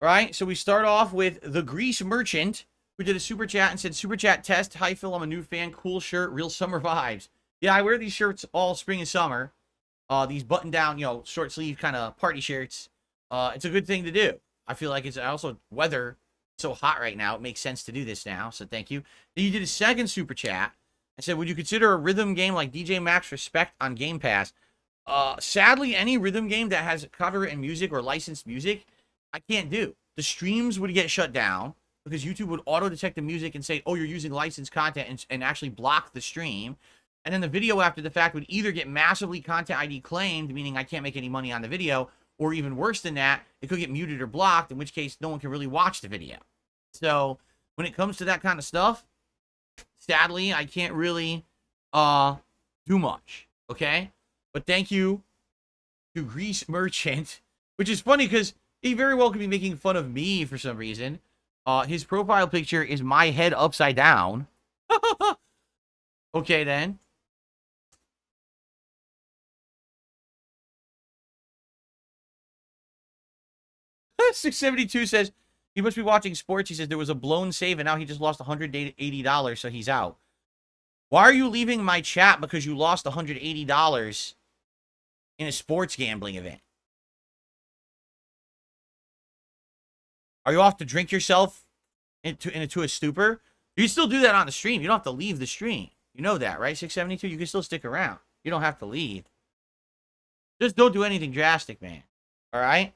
All right. So we start off with the Grease Merchant, who did a super chat and said, super chat test. Hi, Phil. I'm a new fan. Cool shirt. Real summer vibes. Yeah, I wear these shirts all spring and summer. These button down, you know, short sleeve kind of party shirts. It's a good thing to do. I feel like it's also weather so hot right now. It makes sense to do this now. So thank you. Then you did a second super chat and said, would you consider a rhythm game like DJ Max Respect on Game Pass? Sadly, any rhythm game that has copyrighted music or licensed music, I can't do. The streams would get shut down because YouTube would auto-detect the music and say, oh, you're using licensed content, and actually block the stream. And then the video after the fact would either get massively content ID claimed, meaning I can't make any money on the video, or even worse than that, it could get muted or blocked, in which case no one can really watch the video. So when it comes to that kind of stuff, sadly, I can't really do much, okay? But thank you to Grease Merchant, which is funny because he very well could be making fun of me for some reason. His profile picture is my head upside down. Okay, then. $672 says, he must be watching sports. He says there was a blown save, and now he just lost $180, so he's out. Why are you leaving my chat because you lost $180 in a sports gambling event? Are you off to drink yourself into a stupor? You can still do that on the stream. You don't have to leave the stream. You know that, right? 672, you can still stick around. You don't have to leave. Just don't do anything drastic, man. All right?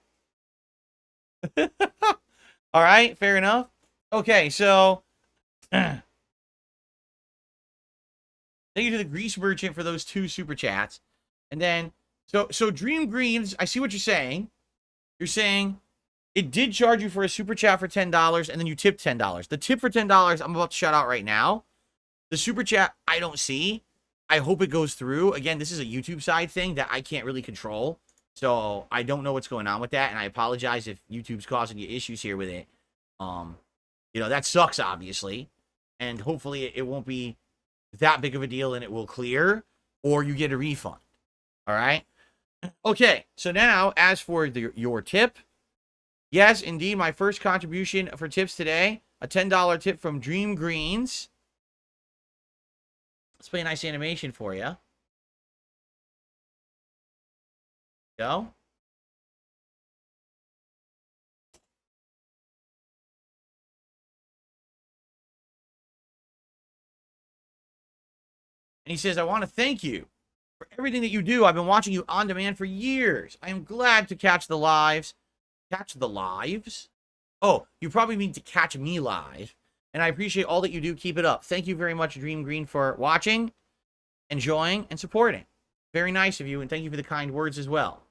All right, fair enough. Okay, so thank you to the Grease Merchant for those 2 super chats. And then, so Dream Greens, I see what you're saying. You're saying it did charge you for a super chat for $10, and then you tipped $10. The tip for $10, I'm about to shout out right now. The super chat, I don't see. I hope it goes through. Again, this is a YouTube side thing that I can't really control. So I don't know what's going on with that, and I apologize if YouTube's causing you issues here with it. That sucks, obviously, and hopefully it won't be that big of a deal and it will clear, or you get a refund. All right. Okay. So now, as for your tip, yes, indeed, my first contribution for tips today, a $10 tip from Dream Greens. Let's play a nice animation for you. Go. And he says, I want to thank you for everything that you do. I've been watching you on demand for years. I am glad to catch the lives. Catch the lives? Oh, you probably mean to catch me live. And I appreciate all that you do. Keep it up. Thank you very much, Dream Green, for watching, enjoying, and supporting. Very nice of you, and thank you for the kind words as well.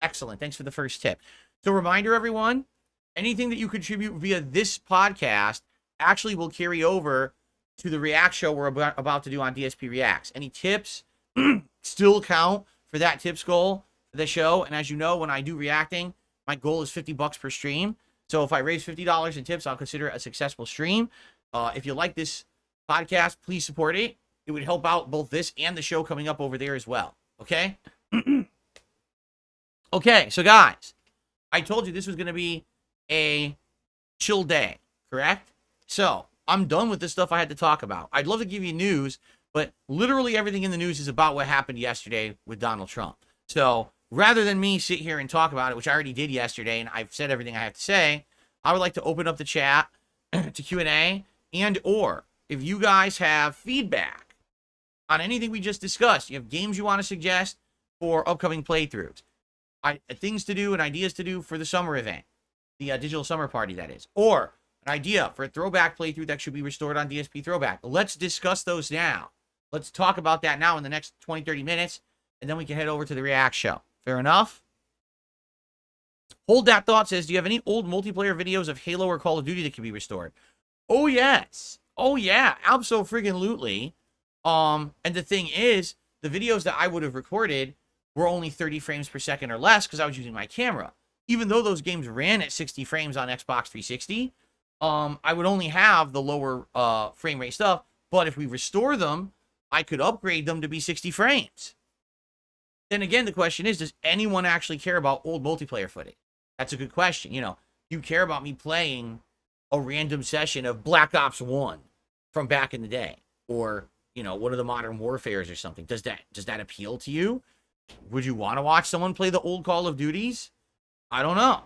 Excellent. Thanks for the first tip. So, reminder, everyone, anything that you contribute via this podcast actually will carry over to the React show we're about to do on DSP Reacts. Any tips still count for that tips goal for the show. And as you know, when I do reacting, my goal is $50 per stream. So if I raise $50 in tips, I'll consider it a successful stream. If you like this podcast, please support it. It would help out both this and the show coming up over there as well. Okay? Okay, so guys, I told you this was going to be a chill day, correct? So I'm done with the stuff I had to talk about. I'd love to give you news, but literally everything in the news is about what happened yesterday with Donald Trump. So rather than me sit here and talk about it, which I already did yesterday, and I've said everything I have to say, I would like to open up the chat to Q&A, and or if you guys have feedback on anything we just discussed, you have games you want to suggest for upcoming playthroughs, things to do and ideas to do for the summer event, the digital summer party, that is, or an idea for a throwback playthrough that should be restored on DSP Throwback. Let's discuss those now. Let's talk about that now in the next 20, 30 minutes, and then we can head over to the React show. Fair enough? Hold That Thought says, do you have any old multiplayer videos of Halo or Call of Duty that can be restored? Oh, yes. Oh, yeah. Abso-friggin-lutely. And the thing is, the videos that I would have recorded were only 30 frames per second or less because I was using my camera. Even though those games ran at 60 frames on Xbox 360, I would only have the lower frame rate stuff. But if we restore them, I could upgrade them to be 60 frames. Then again, the question is, does anyone actually care about old multiplayer footage? That's a good question. You care about me playing a random session of Black Ops 1 from back in the day, or one of the Modern Warfares or something. Does that appeal to you? Would you want to watch someone play the old Call of Duties? I don't know.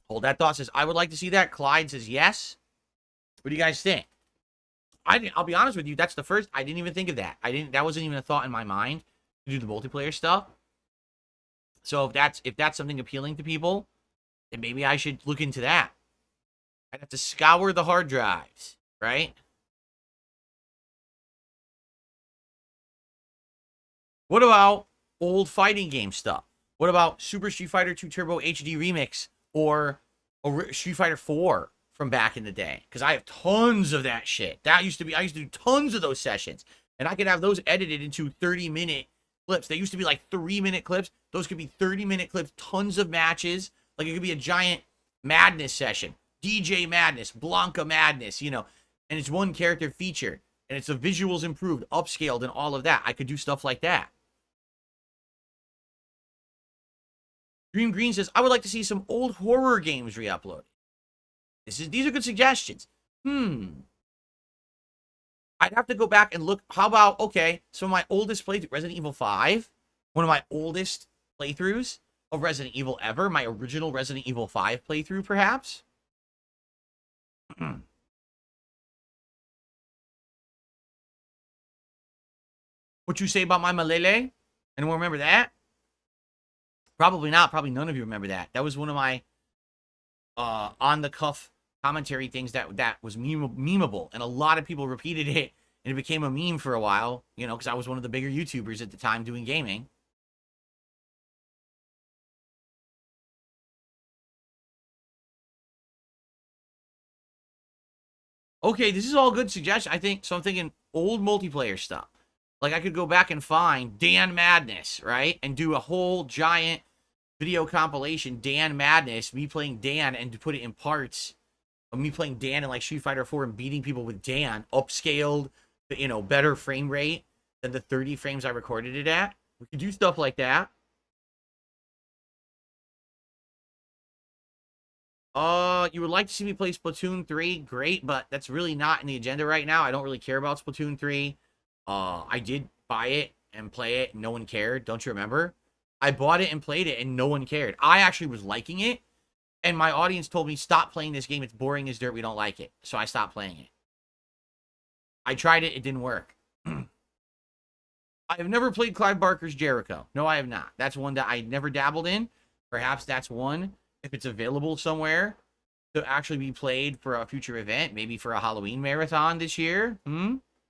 Hold That Thought says, I would like to see that. Clyde says yes. What do you guys think? I'll be honest with you, that's the first. I didn't even think of that. That wasn't even a thought in my mind to do the multiplayer stuff. So if that's something appealing to people, then maybe I should look into that. I'd have to scour the hard drives, right? What about old fighting game stuff? What about Super Street Fighter 2 Turbo HD Remix or Street Fighter 4 from back in the day? Because I have tons of that shit. I used to do tons of those sessions, and I could have those edited into 30-minute clips. They used to be like 3-minute clips. Those could be 30-minute clips, tons of matches. Like it could be a giant Madness session, DJ Madness, Blanca Madness, and it's one character feature, and it's the visuals improved, upscaled, and all of that. I could do stuff like that. Dream Green says, I would like to see some old horror games re-uploaded. These are good suggestions. I'd have to go back and look. How about, okay, so my oldest playthrough, Resident Evil 5, one of my oldest playthroughs of Resident Evil ever, my original Resident Evil 5 playthrough, perhaps? What you say about my Malele? Anyone remember that? Probably not. Probably none of you remember that. That was one of my on-the-cuff commentary things that was memeable, and a lot of people repeated it, and it became a meme for a while, because I was one of the bigger YouTubers at the time doing gaming. Okay, this is all good suggestion. I think so. I'm thinking old multiplayer stuff. Like I could go back and find Dan Madness, right? And do a whole giant video compilation, Dan Madness, me playing Dan, and to put it in parts of me playing Dan in like Street Fighter 4 and beating people with Dan, upscaled, better frame rate than the 30 frames I recorded it at. We could do stuff like that. You would like to see me play Splatoon 3? Great, but that's really not in the agenda right now. I don't really care about Splatoon 3. I did buy it and play it, and no one cared. Don't you remember? I bought it and played it, and no one cared. I actually was liking it, and my audience told me, stop playing this game. It's boring as dirt. We don't like it. So I stopped playing it. I tried it. It didn't work. I have never played Clive Barker's Jericho. No, I have not. That's one that I never dabbled in. Perhaps that's one, if it's available somewhere, to actually be played for a future event, maybe for a Halloween marathon this year.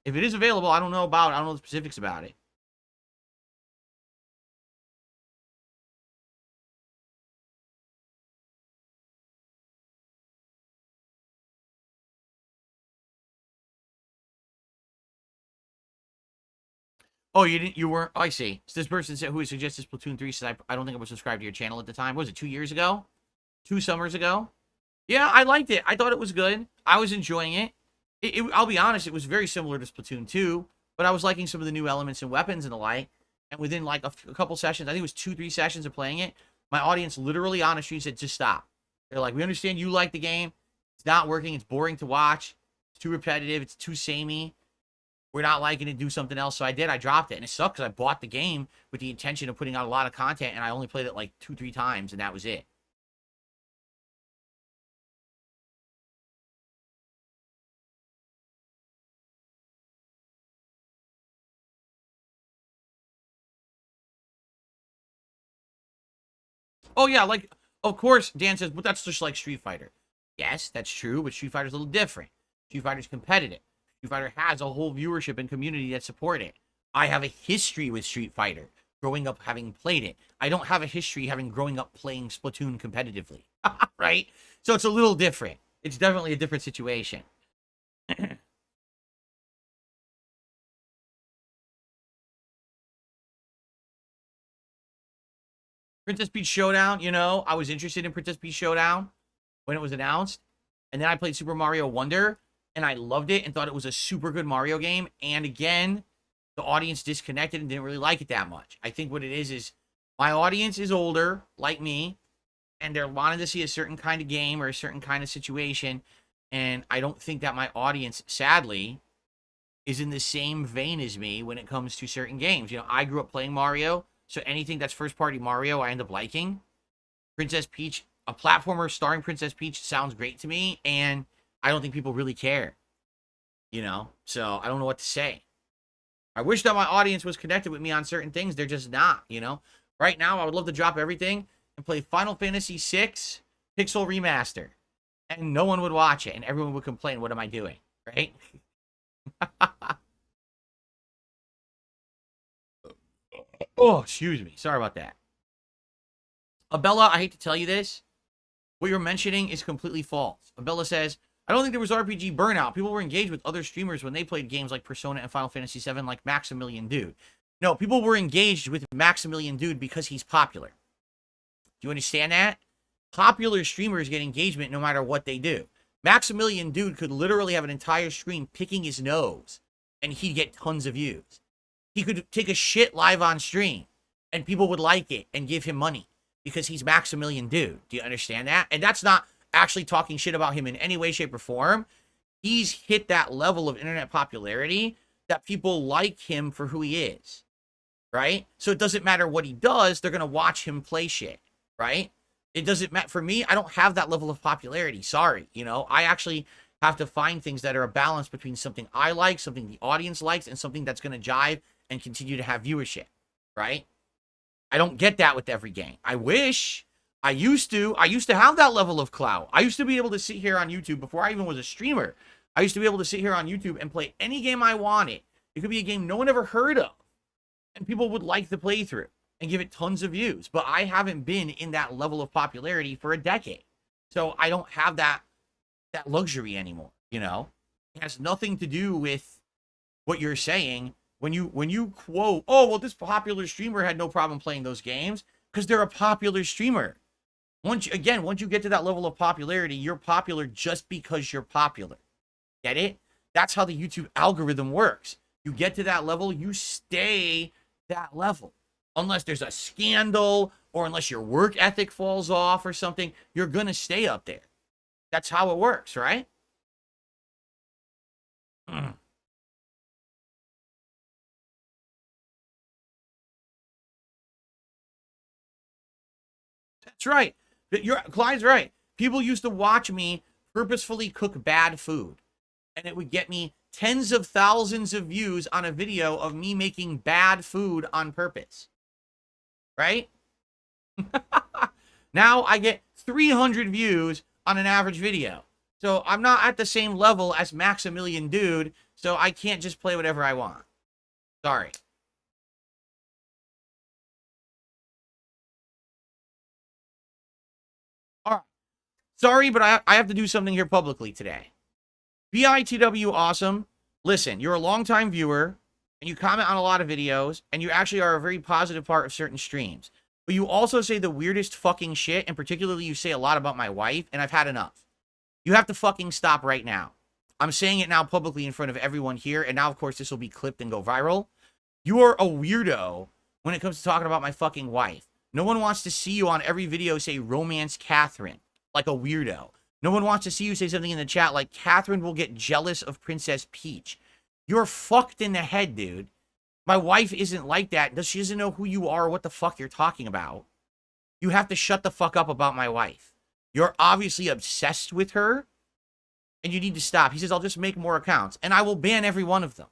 If it is available, I don't know the specifics about it. Oh, you didn't? You weren't? Oh, I see. So this person said, who suggested Splatoon 3 says, I don't think I was subscribed to your channel at the time. What was it, 2 years ago? 2 summers ago? Yeah, I liked it. I thought it was good. I was enjoying it. I'll be honest, it was very similar to Splatoon 2, but I was liking some of the new elements and weapons and the like. And within like a couple sessions, I think it was 2-3 sessions of playing it, my audience literally on the street said, just stop. They're like, we understand you like the game. It's not working. It's boring to watch. It's too repetitive. It's too samey. We're not liking it. Do something else. So I did. I dropped it. And it sucked because I bought the game with the intention of putting out a lot of content, and I only played it like 2-3 times, and that was it. Oh, yeah, like, of course, Dan says, but that's just like Street Fighter. Yes, that's true, but Street Fighter's a little different. Street Fighter's competitive. Street Fighter has a whole viewership and community that support it. I have a history with Street Fighter, growing up having played it. I don't have a history having growing up playing Splatoon competitively, right? So it's a little different. It's definitely a different situation. Princess Peach Showdown, I was interested in Princess Peach Showdown when it was announced. And then I played Super Mario Wonder, and I loved it and thought it was a super good Mario game. And again, the audience disconnected and didn't really like it that much. I think what it is my audience is older, like me, and they're wanting to see a certain kind of game or a certain kind of situation. And I don't think that my audience, sadly, is in the same vein as me when it comes to certain games. I grew up playing Mario, so anything that's first party Mario, I end up liking. Princess Peach, a platformer starring Princess Peach sounds great to me, and I don't think people really care. So I don't know what to say. I wish that my audience was connected with me on certain things. They're just not. Right now, I would love to drop everything and play Final Fantasy VI Pixel Remaster. And no one would watch it, and everyone would complain, what am I doing? Right? Oh, excuse me. Sorry about that. Abella, I hate to tell you this. What you're mentioning is completely false. Abella says, I don't think there was RPG burnout. People were engaged with other streamers when they played games like Persona and Final Fantasy VII, like Maximilian Dude. No, people were engaged with Maximilian Dude because he's popular. Do you understand that? Popular streamers get engagement no matter what they do. Maximilian Dude could literally have an entire stream picking his nose, and he'd get tons of views. He could take a shit live on stream, and people would like it and give him money because he's Maximilian Dude. Do you understand that? And that's not actually talking shit about him in any way, shape, or form. He's hit that level of internet popularity that people like him for who he is, right? So it doesn't matter what he does, they're going to watch him play shit, right? It doesn't matter. For me, I don't have that level of popularity. Sorry. I actually have to find things that are a balance between something I like, something the audience likes, and something that's going to jive and continue to have viewership, right? I don't get that with every game. I wish. I used to have that level of clout. I used to be able to sit here on YouTube before I even was a streamer. I used to be able to sit here on YouTube and play any game I wanted. It could be a game no one ever heard of, and people would like the playthrough and give it tons of views. But I haven't been in that level of popularity for a decade. So I don't have that luxury anymore. It has nothing to do with what you're saying when you quote, oh, well, this popular streamer had no problem playing those games, because they're a popular streamer. Once you get to that level of popularity, you're popular just because you're popular. Get it? That's how the YouTube algorithm works. You get to that level, you stay that level. Unless there's a scandal or unless your work ethic falls off or something, you're going to stay up there. That's how it works, right? That's right. Clyde's right. People used to watch me purposefully cook bad food, and it would get me tens of thousands of views on a video of me making bad food on purpose. Right? Now I get 300 views on an average video. So I'm not at the same level as Maximilian Dude, so I can't just play whatever I want. Sorry. All right. Sorry, but I have to do something here publicly today. BITW awesome. Listen, you're a longtime viewer, and you comment on a lot of videos, and you actually are a very positive part of certain streams. But you also say the weirdest fucking shit, and particularly you say a lot about my wife, and I've had enough. You have to fucking stop right now. I'm saying it now publicly in front of everyone here, and now, of course, this will be clipped and go viral. You are a weirdo when it comes to talking about my fucking wife. No one wants to see you on every video say romance Catherine, like a weirdo. No one wants to see you say something in the chat like Catherine will get jealous of Princess Peach. You're fucked in the head, dude. My wife isn't like that. She doesn't know who you are or what the fuck you're talking about. You have to shut the fuck up about my wife. You're obviously obsessed with her, and you need to stop. He says, I'll just make more accounts, and I will ban every one of them.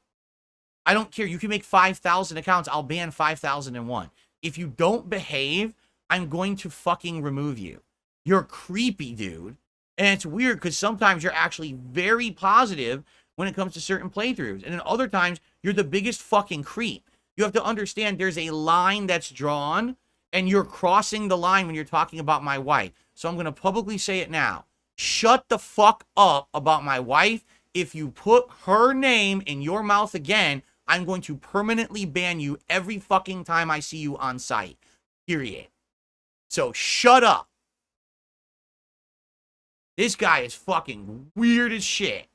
I don't care. You can make 5,000 accounts. I'll ban 5,001. If you don't behave, I'm going to fucking remove you. You're creepy, dude. And it's weird because sometimes you're actually very positive when it comes to certain playthroughs. And then other times, you're the biggest fucking creep. You have to understand there's a line that's drawn, and you're crossing the line when you're talking about my wife. So I'm going to publicly say it now. Shut the fuck up about my wife. If you put her name in your mouth again, I'm going to permanently ban you every fucking time I see you on site. Period. So shut up. This guy is fucking weird as shit.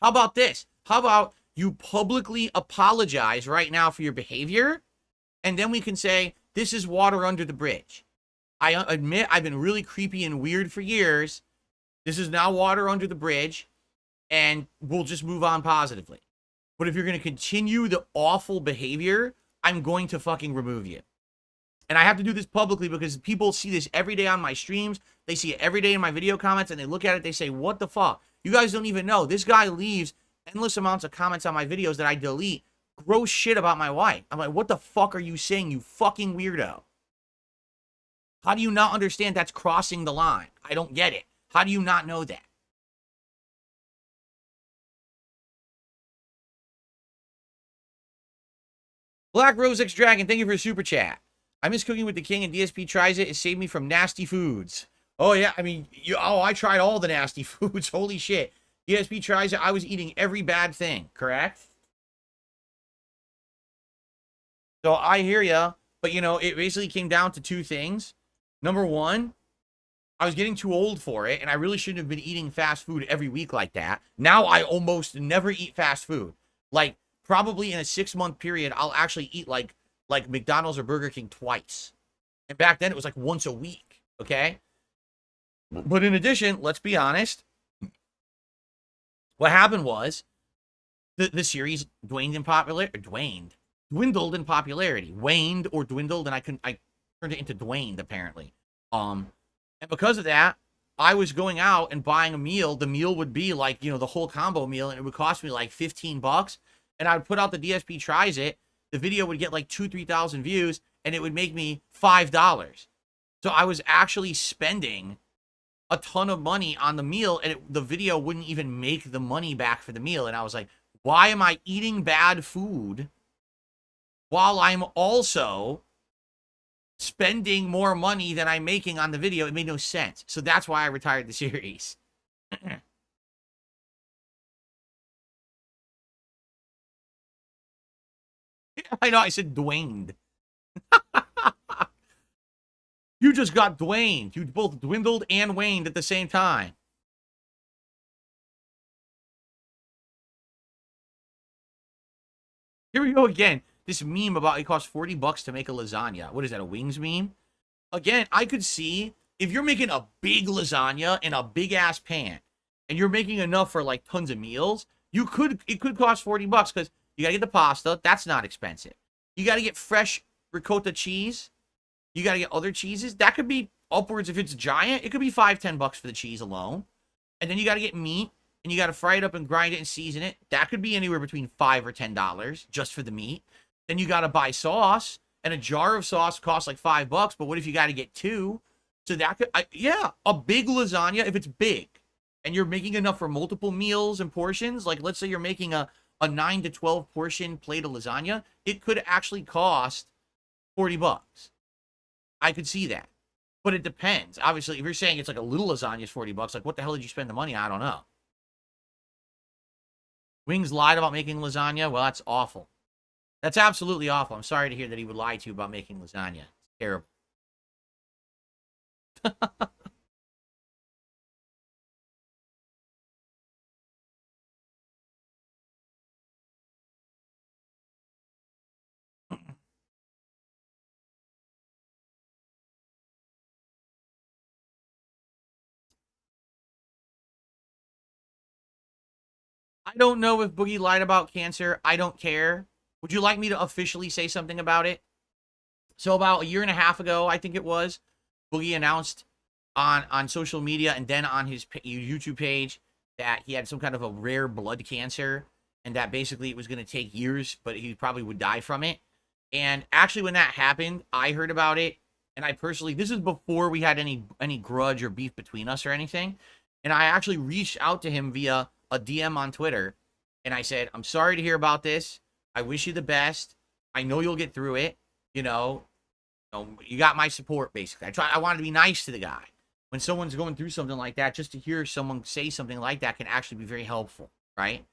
How about this? How about you publicly apologize right now for your behavior, and then we can say, this is water under the bridge. I admit I've been really creepy and weird for years. This is now water under the bridge, and we'll just move on positively. But if you're going to continue the awful behavior, I'm going to fucking remove you. And I have to do this publicly because people see this every day on my streams. They see it every day in my video comments, and they look at it, they say, what the fuck? You guys don't even know. This guy leaves endless amounts of comments on my videos that I delete. Gross shit about my wife. I'm like, what the fuck are you saying, you fucking weirdo? How do you not understand that's crossing the line? I don't get it. How do you not know that? Black Rose X Dragon, thank you for a super chat. I miss cooking with the king, and DSP tries it. It saved me from nasty foods. Oh, yeah. I mean, I tried all the nasty foods. Holy shit. DSP tries it. I was eating every bad thing, correct? So I hear ya. But, it basically came down to two things. Number one, I was getting too old for it, and I really shouldn't have been eating fast food every week like that. Now I almost never eat fast food. Like, probably in a 6-month period, I'll actually eat like McDonald's or Burger King twice. And back then, it was like once a week, okay? But in addition, let's be honest. What happened was the series dwindled in popularity. Waned or dwindled, and I turned it into Dwayne, apparently. And because of that, I was going out and buying a meal. The meal would be like, the whole combo meal, and it would cost me like $15. And I would put out the DSP tries it. The video would get like 2,000-3,000 views, and it would make me $5. So I was actually spending a ton of money on the meal, and the video wouldn't even make the money back for the meal. And I was like, why am I eating bad food while I'm also spending more money than I'm making on the video. It made no sense. So that's why I retired the series. I know, I said Dwayne. You just got Dwayne. You both dwindled and waned at the same time. Here we go again. This meme about it costs $40 to make a lasagna. What is that, a wings meme? Again, I could see if you're making a big lasagna in a big ass pan and you're making enough for like tons of meals, it could cost $40 because you gotta get the pasta. That's not expensive. You gotta get fresh ricotta cheese. You gotta get other cheeses. That could be upwards if it's giant. It could be $5-10 for the cheese alone. And then you gotta get meat and you gotta fry it up and grind it and season it. That could be anywhere between $5 or $10 just for the meat. Then you gotta buy sauce, and a jar of sauce costs like $5. But what if you gotta get 2? So that could, yeah, a big lasagna, if it's big and you're making enough for multiple meals and portions, like let's say you're making a 9 to 12 portion plate of lasagna, it could actually cost $40. I could see that. But it depends. Obviously, if you're saying it's like a little lasagna is $40, like what the hell did you spend the money on? I don't know. Wings lied about making lasagna? Well, that's awful. That's absolutely awful. I'm sorry to hear that he would lie to you about making lasagna. It's terrible. I don't know if Boogie lied about cancer. I don't care. Would you like me to officially say something about it? So about a year and a half ago, I think it was, Boogie announced on social media and then on his YouTube page that he had some kind of a rare blood cancer and that basically it was going to take years, but he probably would die from it. And actually, when that happened, I heard about it. And I personally, this is before we had any grudge or beef between us or anything. And I actually reached out to him via a DM on Twitter. And I said, I'm sorry to hear about this. I wish you the best. I know you'll get through it. You know, you got my support, basically. I wanted to be nice to the guy. When someone's going through something like that, just to hear someone say something like that can actually be very helpful, right?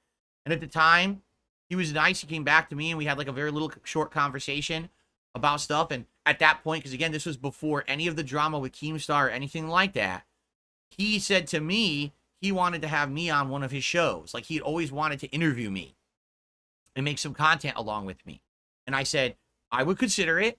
And at the time, he was nice. He came back to me, and we had like a very little short conversation about stuff. And at that point, because again, this was before any of the drama with Keemstar or anything like that, he said to me he wanted to have me on one of his shows. Like, he'd always wanted to interview me and make some content along with me. And I said, I would consider it.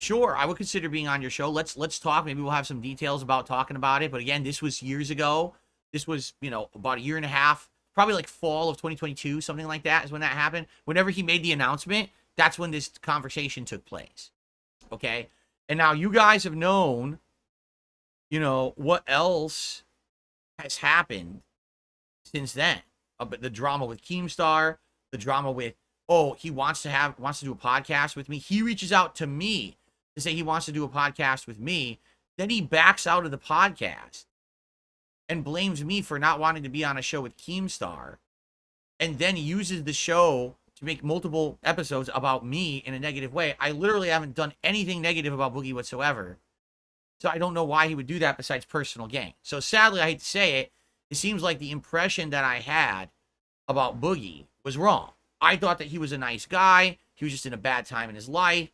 Sure, I would consider being on your show. Let's talk. Maybe we'll have some details about talking about it. But again, this was years ago. This was, about a year and a half, probably like fall of 2022, something like that is when that happened. Whenever he made the announcement, that's when this conversation took place. Okay? And now you guys have known, what else has happened since then. But the drama with Keemstar, the drama with, he wants to do a podcast with me. He reaches out to me to say he wants to do a podcast with me. Then he backs out of the podcast and blames me for not wanting to be on a show with Keemstar. And then uses the show to make multiple episodes about me in a negative way. I literally haven't done anything negative about Boogie whatsoever. So I don't know why he would do that besides personal gain. So sadly, I hate to say it, it seems like the impression that I had about Boogie was wrong. I thought that he was a nice guy. He was just in a bad time in his life.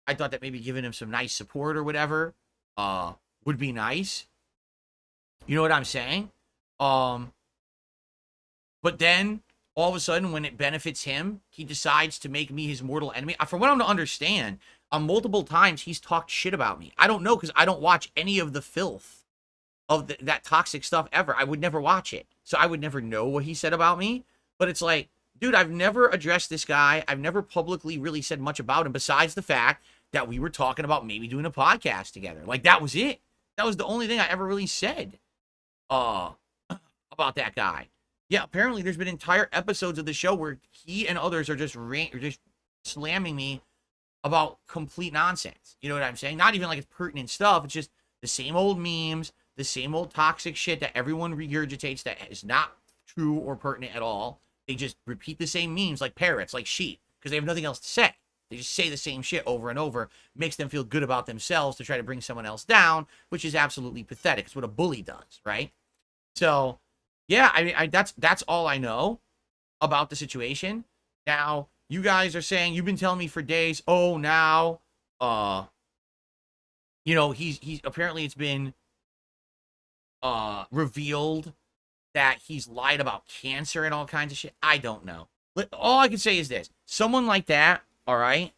I thought that maybe giving him some nice support or whatever would be nice. You know what I'm saying? But then, all of a sudden, when it benefits him, he decides to make me his mortal enemy. From what I'm to understand, on multiple times, he's talked shit about me. I don't know, because I don't watch any of the filth of that toxic stuff ever. I would never watch it. So I would never know what he said about me. But it's like, dude, I've never addressed this guy. I've never publicly really said much about him besides the fact that we were talking about maybe doing a podcast together. Like, that was it. That was the only thing I ever really said about that guy. Yeah, apparently there's been entire episodes of the show where he and others are just slamming me about complete nonsense. You know what I'm saying? Not even like it's pertinent stuff. It's just the same old memes, the same old toxic shit that everyone regurgitates that is not true or pertinent at all. They just repeat the same memes like parrots, like sheep, because they have nothing else to say. They just say the same shit over and over, makes them feel good about themselves to try to bring someone else down, which is absolutely pathetic. It's what a bully does, right? So, yeah, I mean, that's all I know about the situation. Now, you guys are saying, you've been telling me for days, oh, now, you know, he's apparently it's been revealed that he's lied about cancer and all kinds of shit. I don't know. All I can say is this. Someone like that, all right,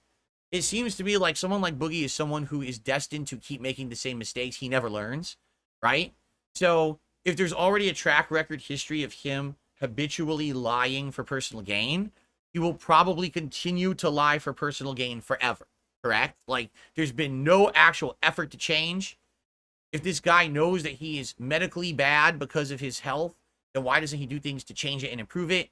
it seems to me like someone like Boogie is someone who is destined to keep making the same mistakes. He never learns, right? So if there's already a track record history of him habitually lying for personal gain, he will probably continue to lie for personal gain forever, correct? Like, there's been no actual effort to change. If this guy knows that he is medically bad because of his health, then why doesn't he do things to change it and improve it?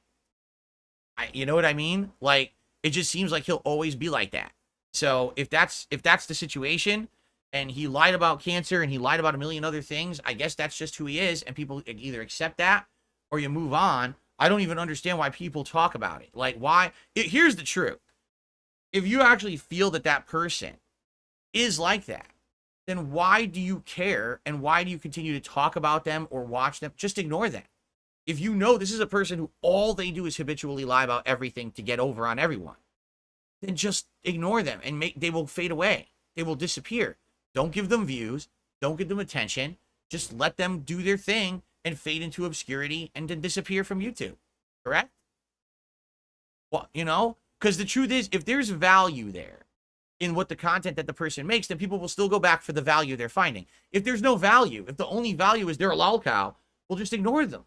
You know what I mean? Like, it just seems like he'll always be like that. So if that's the situation, and he lied about cancer and he lied about a million other things, I guess that's just who he is, and people either accept that or you move on. I don't even understand why people talk about it. Like, why? Here's the truth. If you actually feel that that person is like that, then why do you care, and why do you continue to talk about them or watch them? Just ignore them. If you know this is a person who all they do is habitually lie about everything to get over on everyone, then just ignore them, and they will fade away. They will disappear. Don't give them views. Don't give them attention. Just let them do their thing and fade into obscurity and then disappear from YouTube. Correct? Well, you know, because the truth is, if there's value there in what the content that the person makes, then people will still go back for the value they're finding. If there's no value, if the only value is they're a lol cow, we'll just ignore them.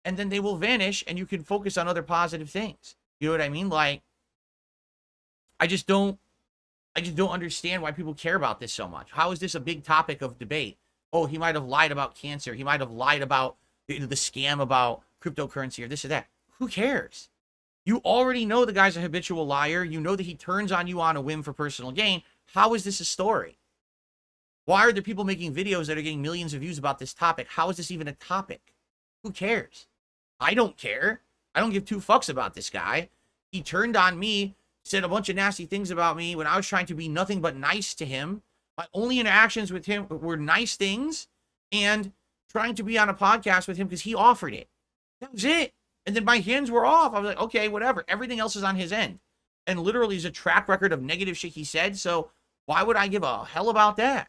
And then they will vanish, and you can focus on other positive things. You know what I mean? Like, I just don't understand why people care about this so much. How is this a big topic of debate? Oh, he might have lied about cancer. He might have lied about the scam about cryptocurrency or this or that. Who cares? You already know the guy's a habitual liar. You know that he turns on you on a whim for personal gain. How is this a story? Why are there people making videos that are getting millions of views about this topic? How is this even a topic? Who cares? I don't care. I don't give two fucks about this guy. He turned on me, said a bunch of nasty things about me when I was trying to be nothing but nice to him. My only interactions with him were nice things and trying to be on a podcast with him because he offered it. That was it. And then my hands were off. I was like, okay, whatever. Everything else is on his end. And literally is a track record of negative shit he said. So why would I give a hell about that?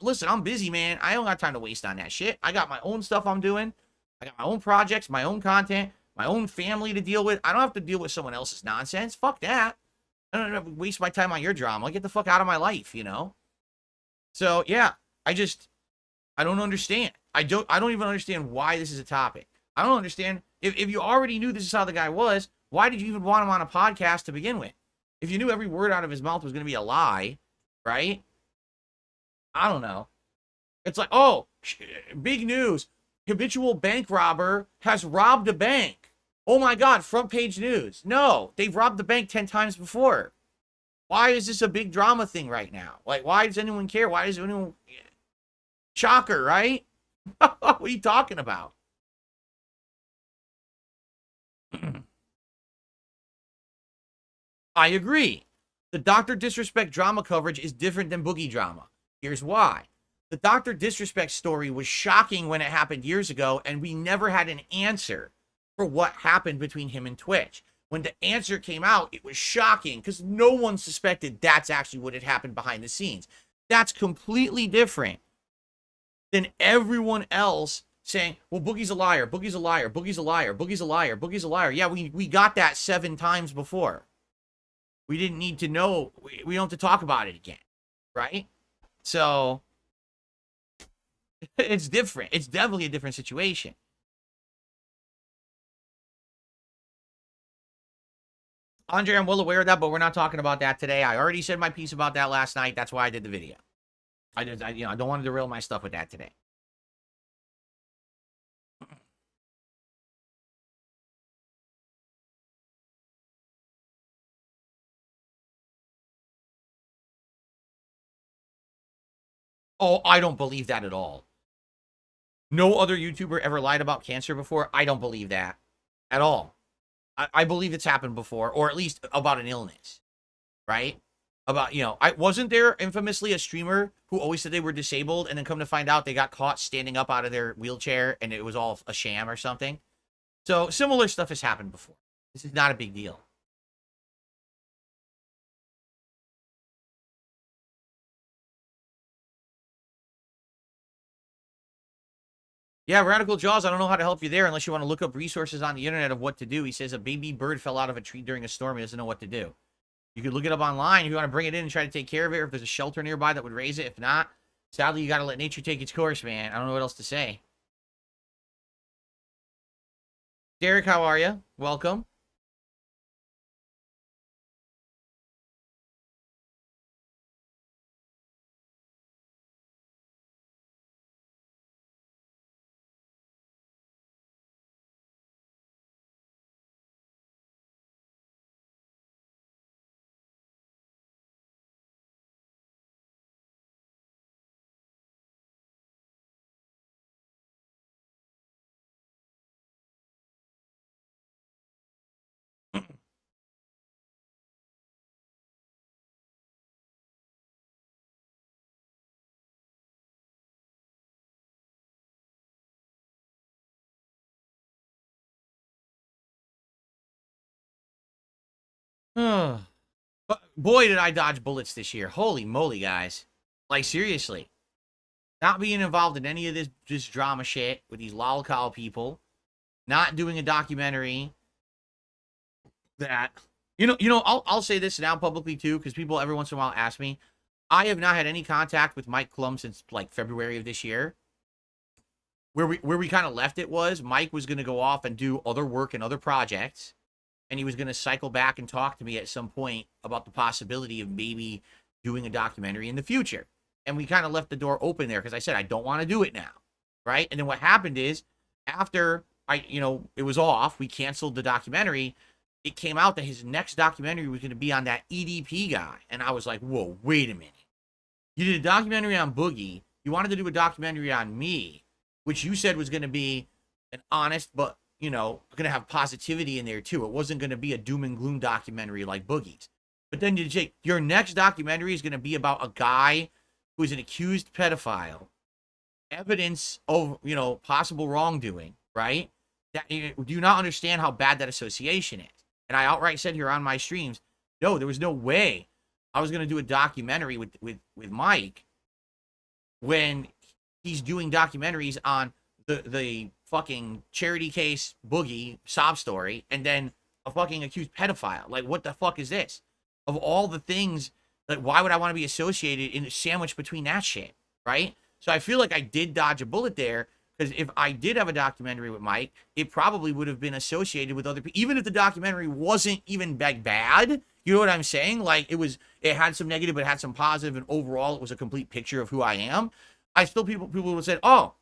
Listen, I'm busy, man. I don't got time to waste on that shit. I got my own stuff I'm doing. I got my own projects, my own content, my own family to deal with. I don't have to deal with someone else's nonsense. Fuck that. I don't have to waste my time on your drama. Get the fuck out of my life, you know? So, yeah, I don't understand. I don't even understand why this is a topic. I don't understand. If you already knew this is how the guy was, why did you even want him on a podcast to begin with? If you knew every word out of his mouth was going to be a lie, right? I don't know. It's like, oh, big news. Habitual bank robber has robbed a bank. Oh my God, front page news. No, they've robbed the bank 10 times before. Why is this a big drama thing right now? Like, why does anyone care? Why does anyone... Shocker, right? What are you talking about? I agree. The Dr. Disrespect drama coverage is different than Boogie drama. Here's why. The Dr. Disrespect story was shocking when it happened years ago, and we never had an answer for what happened between him and Twitch. When the answer came out, it was shocking because no one suspected that's actually what had happened behind the scenes. That's completely different than everyone else saying, well, Boogie's a liar, Boogie's a liar, Boogie's a liar, Boogie's a liar, Boogie's a liar. Yeah, we got that 7 times before. We didn't need to know. We don't have to talk about it again, right? So it's different. It's definitely a different situation. Andre, I'm well aware of that, but we're not talking about that today. I already said my piece about that last night. That's why I did the video. I don't want to derail my stuff with that today. Oh, I don't believe that at all. No other YouTuber ever lied about cancer before. I don't believe that at all. I believe it's happened before, or at least about an illness. right? About, I wasn't there infamously a streamer who always said they were disabled and then come to find out they got caught standing up out of their wheelchair and it was all a sham or something. So similar stuff has happened before. This is not a big deal. Yeah, Radical Jaws, I don't know how to help you there unless you want to look up resources on the internet of what to do. He says a baby bird fell out of a tree during a storm. He doesn't know what to do. You could look it up online if you want to bring it in and try to take care of it, or if there's a shelter nearby that would raise it. If not, sadly, you got to let nature take its course, man. I don't know what else to say. Derek, how are you? Welcome. But boy, did I dodge bullets this year. Holy moly, guys. Like, seriously. Not being involved in any of this drama shit with these lolcow people. Not doing a documentary that... I'll say this now publicly, too, because people every once in a while ask me. I have not had any contact with Mike Klum since, like, February of this year. Where we kind of left it was Mike was going to go off and do other work and other projects. And he was going to cycle back and talk to me at some point about the possibility of maybe doing a documentary in the future. And we kind of left the door open there because I said, I don't want to do it now. Right. And then what happened is after it was off, we canceled the documentary. It came out that his next documentary was going to be on that EDP guy. And I was like, whoa, wait a minute. You did a documentary on Boogie. You wanted to do a documentary on me, which you said was going to be an honest, but, going to have positivity in there too. It wasn't going to be a doom and gloom documentary like Boogie's. But then your next documentary is going to be about a guy who is an accused pedophile, evidence of, possible wrongdoing, right? Do you not understand how bad that association is? And I outright said here on my streams, no, there was no way I was going to do a documentary with Mike when he's doing documentaries on the fucking charity case Boogie sob story and then a fucking accused pedophile. Like, what the fuck is this? Of all the things, like, why would I want to be associated in a sandwich between that shit, right? So I feel like I did dodge a bullet there, because if I did have a documentary with Mike, it probably would have been associated with other people. Even if the documentary wasn't even bad, you know what I'm saying? Like, it had some negative, but it had some positive, and overall it was a complete picture of who I am. I still, people would have said, oh,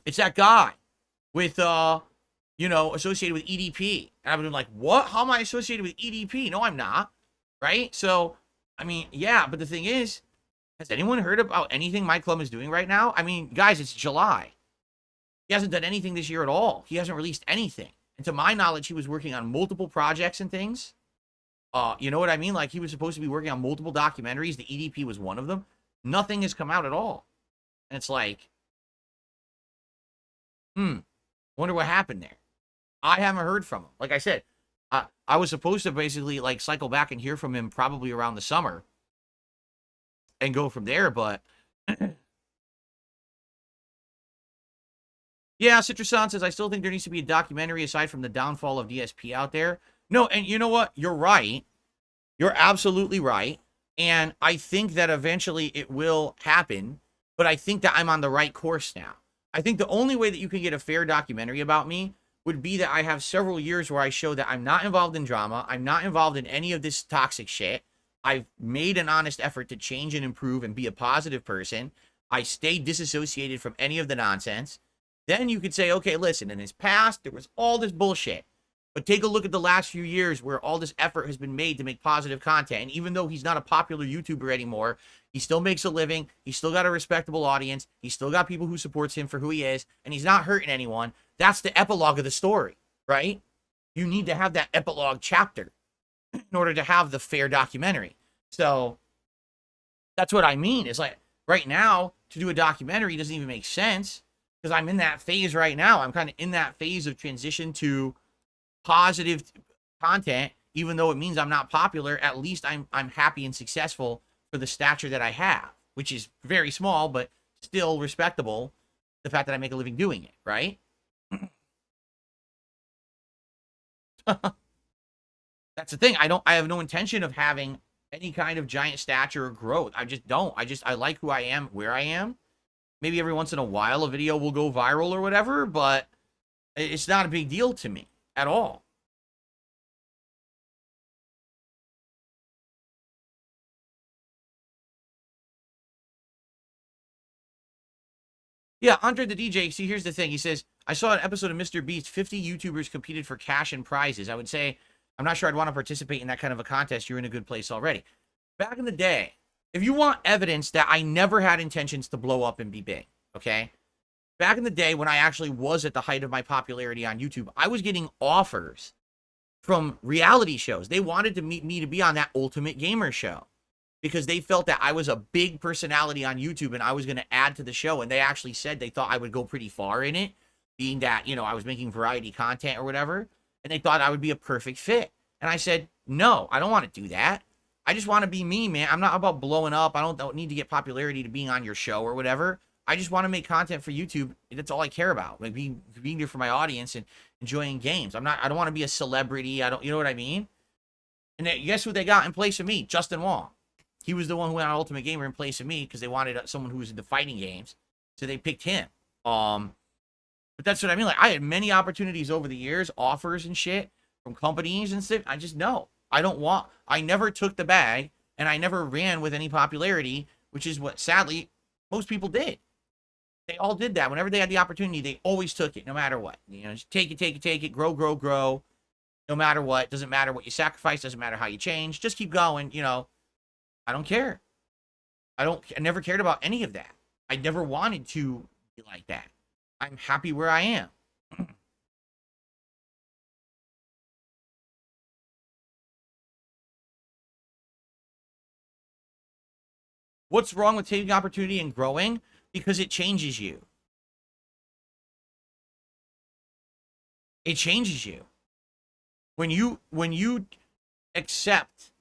it's that guy with, associated with EDP. And I would have been like, what? How am I associated with EDP? No, I'm not. Right? So, I mean, yeah, but the thing is, has anyone heard about anything Mike Klum is doing right now? I mean, guys, it's July. He hasn't done anything this year at all. He hasn't released anything. And to my knowledge, he was working on multiple projects and things. You know what I mean? Like, he was supposed to be working on multiple documentaries. The EDP was one of them. Nothing has come out at all. And it's like, wonder what happened there. I haven't heard from him. Like I said, I was supposed to basically, like, cycle back and hear from him probably around the summer and go from there, but... Yeah, Citruson says, I still think there needs to be a documentary aside from the downfall of DSP out there. No, and you know what? You're right. You're absolutely right. And I think that eventually it will happen, but I think that I'm on the right course now. I think the only way that you can get a fair documentary about me would be that I have several years where I show that I'm not involved in drama. I'm not involved in any of this toxic shit. I've made an honest effort to change and improve and be a positive person. I stay disassociated from any of the nonsense. Then you could say, okay, listen, in his past, there was all this bullshit. But take a look at the last few years where all this effort has been made to make positive content. And even though he's not a popular YouTuber anymore, he still makes a living. He's still got a respectable audience. He's still got people who supports him for who he is. And he's not hurting anyone. That's the epilogue of the story, right? You need to have that epilogue chapter. in order to have the fair documentary. So that's what I mean. It's like right now to do a documentary doesn't even make sense because I'm in that phase right now. I'm kind of in that phase of transition to positive content, even though it means I'm not popular. At least I'm happy and successful for the stature that I have, which is very small, but still respectable. The fact that I make a living doing it, right? That's the thing. I have no intention of having any kind of giant stature or growth. I just don't. I like who I am, where I am. Maybe every once in a while a video will go viral or whatever, but it's not a big deal to me at all. Yeah, Andre the DJ, see, here's the thing. He says, I saw an episode of Mr. Beast. 50 YouTubers competed for cash and prizes. I would say, I'm not sure I'd want to participate in that kind of a contest. You're in a good place already. Back in the day, if you want evidence that I never had intentions to blow up and be big, okay? Back in the day when I actually was at the height of my popularity on YouTube, I was getting offers from reality shows. They wanted to meet me to be on that Ultimate Gamer show because they felt that I was a big personality on YouTube and I was going to add to the show. And they actually said they thought I would go pretty far in it, being that, you know, I was making variety content or whatever. And they thought I would be a perfect fit. And I said, no, I don't want to do that. I just want to be me, man. I'm not about blowing up. I don't need to get popularity to being on your show or whatever. I just want to make content for YouTube. That's all I care about. Like being there for my audience and enjoying games. I don't want to be a celebrity. You know what I mean? And guess who they got in place of me? Justin Wong. He was the one who went on Ultimate Gamer in place of me because they wanted someone who was into fighting games. So they picked him. But that's what I mean. Like I had many opportunities over the years, offers and shit from companies and stuff. I just know. I never took the bag and I never ran with any popularity, which is what sadly most people did. They all did that. Whenever they had the opportunity, they always took it, no matter what. You know, just take it, grow, grow, grow. No matter what. Doesn't matter what you sacrifice. Doesn't matter how you change. Just keep going. You know, I don't care. I never cared about any of that. I never wanted to be like that. I'm happy where I am. What's wrong with taking opportunity and growing? Because it changes you. It changes you. When you accept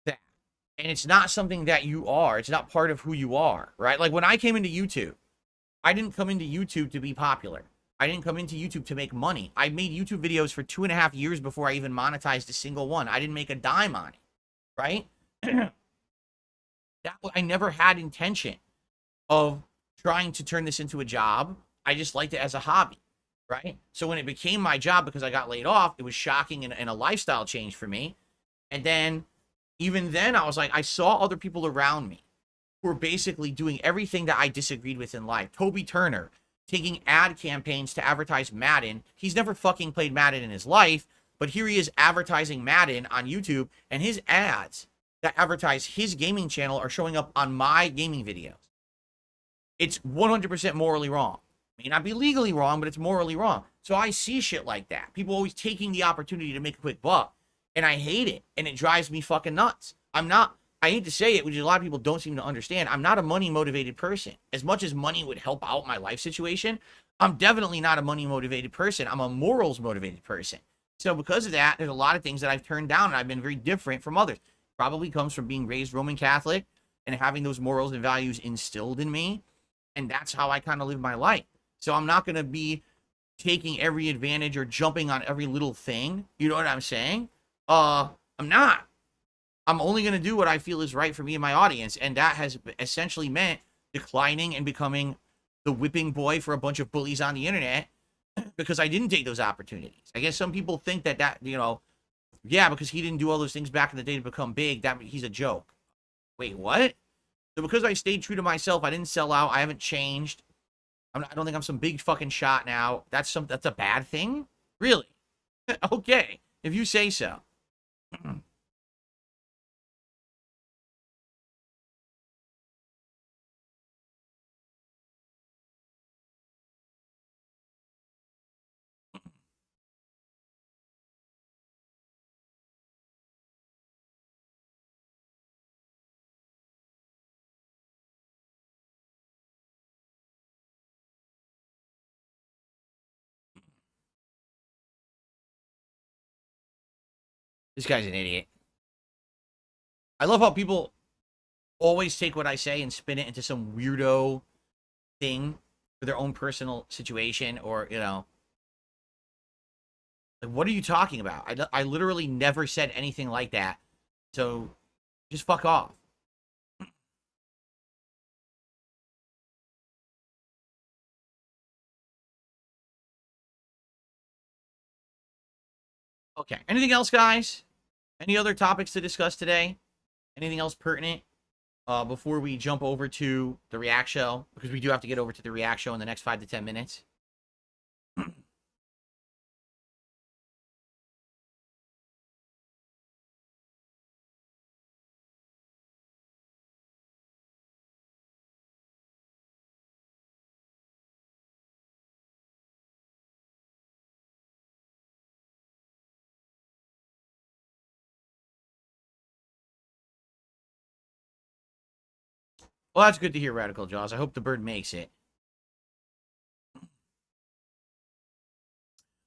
that and it's not something that you are, it's not part of who you are, right? Like when I came into YouTube, I didn't come into YouTube to be popular. I didn't come into YouTube to make money. I made YouTube videos for 2.5 years before I even monetized a single one. I didn't make a dime on it, right? I never had intention of trying to turn this into a job. I just liked it as a hobby, right? So when it became my job because I got laid off, it was shocking and a lifestyle change for me. And then, even then, I was like, I saw other people around me who were basically doing everything that I disagreed with in life. Toby Turner, taking ad campaigns to advertise Madden. He's never fucking played Madden in his life, but here he is advertising Madden on YouTube, and his ads that advertise his gaming channel are showing up on my gaming videos. It's 100% morally wrong. May not be legally wrong, but it's morally wrong. So I see shit like that. People always taking the opportunity to make a quick buck, and I hate it, and it drives me fucking nuts. I hate to say it, which a lot of people don't seem to understand. I'm not a money motivated person. As much as money would help out my life situation, I'm definitely not a money motivated person. I'm a morals motivated person. So because of that, there's a lot of things that I've turned down and I've been very different from others. Probably comes from being raised Roman Catholic and having those morals and values instilled in me. And that's how I kind of live my life. So I'm not going to be taking every advantage or jumping on every little thing. You know what I'm saying? I'm not. I'm only going to do what I feel is right for me and my audience. And that has essentially meant declining and becoming the whipping boy for a bunch of bullies on the internet because I didn't take those opportunities. I guess some people think that, you know, yeah, because he didn't do all those things back in the day to become big, that he's a joke. Wait, what? So because I stayed true to myself, I didn't sell out, I haven't changed. I don't think I'm some big fucking shot now. That's a bad thing? Really? Okay, if you say so. This guy's an idiot. I love how people always take what I say and spin it into some weirdo thing for their own personal situation, or, you know. Like, what are you talking about? I literally never said anything like that. So, just fuck off. Okay. Anything else, guys? Any other topics to discuss today? Anything else pertinent before we jump over to the React show? Because we do have to get over to the React show in the next 5 to 10 minutes. Well, that's good to hear, Radical Jaws. I hope the bird makes it.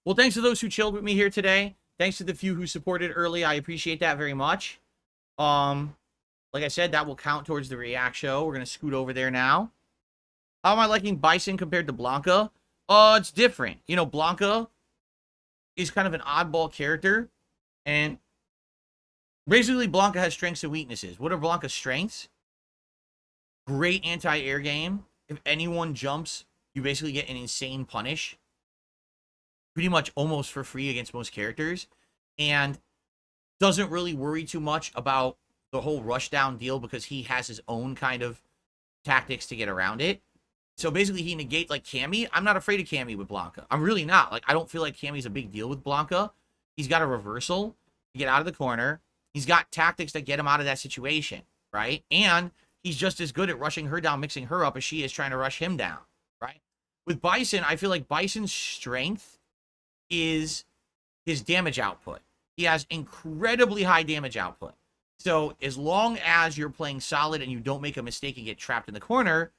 Well, thanks to those who chilled with me here today. Thanks to the few who supported early. I appreciate that very much. Like I said, that will count towards the React show. We're going to scoot over there now. How am I liking Bison compared to Blanca? It's different. You know, Blanca is kind of an oddball character. And basically, Blanca has strengths and weaknesses. What are Blanca's strengths? Great anti-air game. If anyone jumps, you basically get an insane punish. Pretty much almost for free against most characters. And doesn't really worry too much about the whole rush down deal because he has his own kind of tactics to get around it. So basically he negates like Cammy. I'm not afraid of Cammy with Blanca. I'm really not. Like, I don't feel like Cammy's a big deal with Blanca. He's got a reversal to get out of the corner. He's got tactics that get him out of that situation, right? And he's just as good at rushing her down, mixing her up as she is trying to rush him down, right? With Bison, I feel like Bison's strength is his damage output. He has incredibly high damage output. So as long as you're playing solid and you don't make a mistake and get trapped in the corner,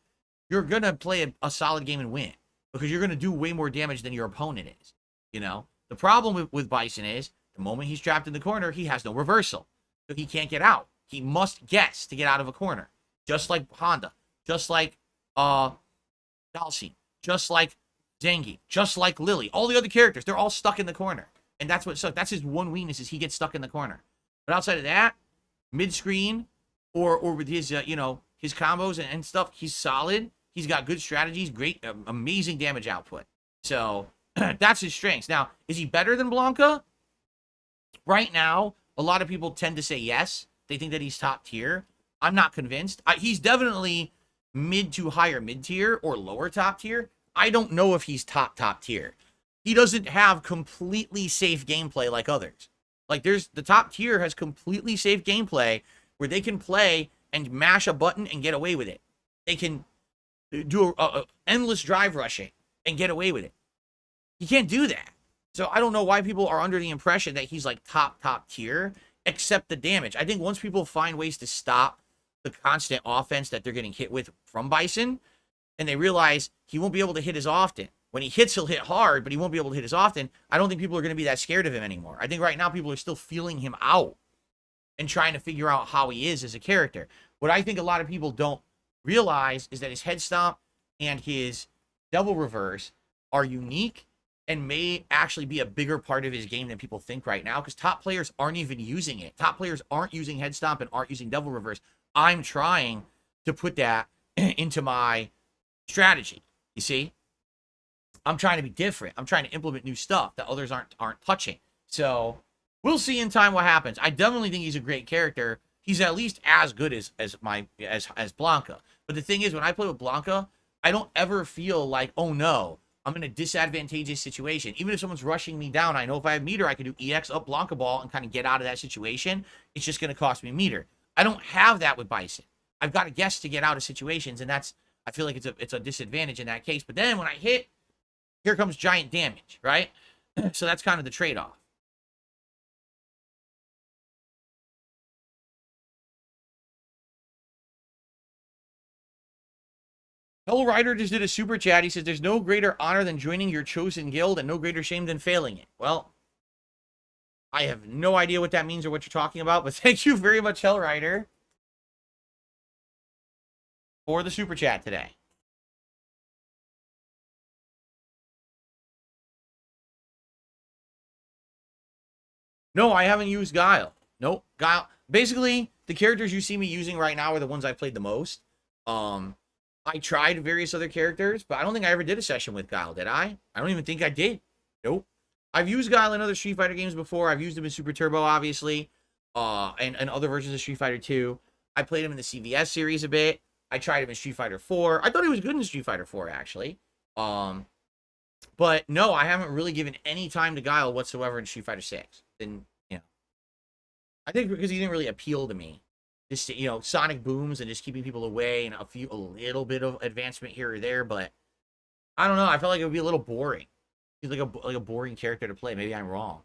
you're going to play a solid game and win because you're going to do way more damage than your opponent is. You know, the problem with Bison is the moment he's trapped in the corner, he has no reversal. So he can't get out. He must guess to get out of a corner. Just like Honda, just like Dalsine, just like Zangief, just like Lily. All the other characters, they're all stuck in the corner. And that's what sucks. That's his one weakness is he gets stuck in the corner. But outside of that, mid-screen or with his, you know, his combos and stuff, he's solid. He's got good strategies, great, amazing damage output. So that's his strengths. Now, is he better than Blanca? Right now, a lot of people tend to say yes. They think that he's top tier. I'm not convinced. He's definitely mid to higher mid tier or lower top tier. I don't know if he's top tier. He doesn't have completely safe gameplay like others. Like the top tier has completely safe gameplay where they can play and mash a button and get away with it. They can do a endless drive rushing and get away with it. He can't do that. So I don't know why people are under the impression that he's like top tier, except the damage. I think once people find ways to stop the constant offense that they're getting hit with from Bison, and they realize he won't be able to hit as often. When he hits, he'll hit hard, but he won't be able to hit as often. I don't think people are going to be that scared of him anymore. I think right now people are still feeling him out and trying to figure out how he is as a character. What I think a lot of people don't realize is that his head stomp and his double reverse are unique and may actually be a bigger part of his game than people think right now because top players aren't even using it. Top players aren't using head stomp and aren't using double reverse. I'm trying to put that into my strategy. You see? I'm trying to be different. I'm trying to implement new stuff that others aren't touching. So we'll see in time what happens. I definitely think he's a great character. He's at least as good as Blanca. But the thing is, when I play with Blanca, I don't ever feel like, oh no, I'm in a disadvantageous situation. Even if someone's rushing me down, I know if I have meter, I can do EX up Blanca ball and kind of get out of that situation. It's just going to cost me meter. I don't have that with Bison. I've got to guess to get out of situations, and that's, I feel like it's a disadvantage in that case. But then when I hit, here comes giant damage, right? So that's kind of the trade-off. Hell Rider just did a super chat. He says, there's no greater honor than joining your chosen guild and no greater shame than failing it. Well, I have no idea what that means or what you're talking about, but thank you very much, Hellrider, for the super chat today. No, I haven't used Guile. Nope. Guile. Basically, the characters you see me using right now are the ones I played the most. I tried various other characters, but I don't think I ever did a session with Guile, did I? I don't even think I did. Nope. I've used Guile in other Street Fighter games before. I've used him in Super Turbo, obviously, and other versions of Street Fighter 2. I played him in the CVS series a bit. I tried him in Street Fighter 4. I thought he was good in Street Fighter 4, actually. But no, I haven't really given any time to Guile whatsoever in Street Fighter 6. And, I think because he didn't really appeal to me. Just, sonic booms and just keeping people away and a little bit of advancement here or there, but I don't know. I felt like it would be a little boring. He's like a boring character to play. Maybe I'm wrong.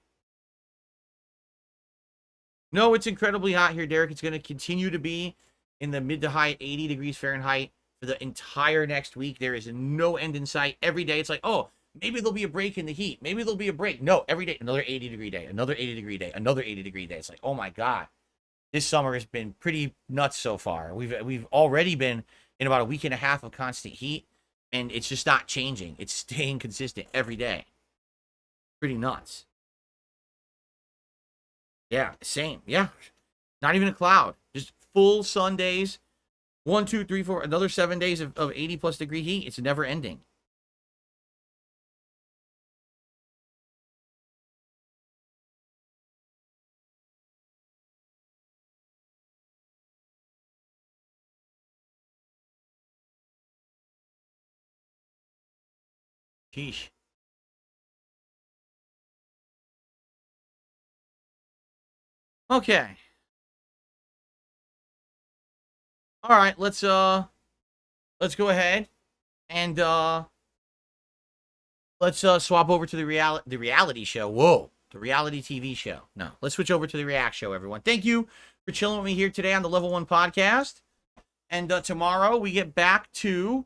No, it's incredibly hot here, Derek. It's going to continue to be in the mid to high 80 degrees Fahrenheit for the entire next week. There is no end in sight. Every day it's like, oh, maybe there'll be a break in the heat. Maybe there'll be a break. No, every day, another 80-degree day, another 80-degree day, another 80-degree day. It's like, oh my God. This summer has been pretty nuts so far. We've already been in about a week and a half of constant heat, and it's just not changing. It's staying consistent every day. Pretty nuts. Yeah, same. Yeah. Not even a cloud. Just full sun days. 1, 2, 3, 4, another 7 days of 80+ degree heat. It's never ending. Sheesh. Okay. All right, let's go ahead and let's swap over to the reality show. Whoa, the reality TV show. No, let's switch over to the React show, everyone. Thank you for chilling with me here today on the Level 1 podcast. And tomorrow we get back to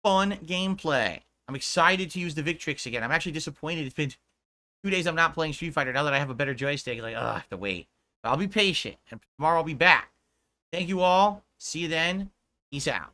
fun gameplay. I'm excited to use the Victrix again. I'm actually disappointed. It's been 2 days I'm not playing Street Fighter. Now that I have a better joystick, like, I have to wait. But I'll be patient, and tomorrow I'll be back. Thank you all. See you then. Peace out.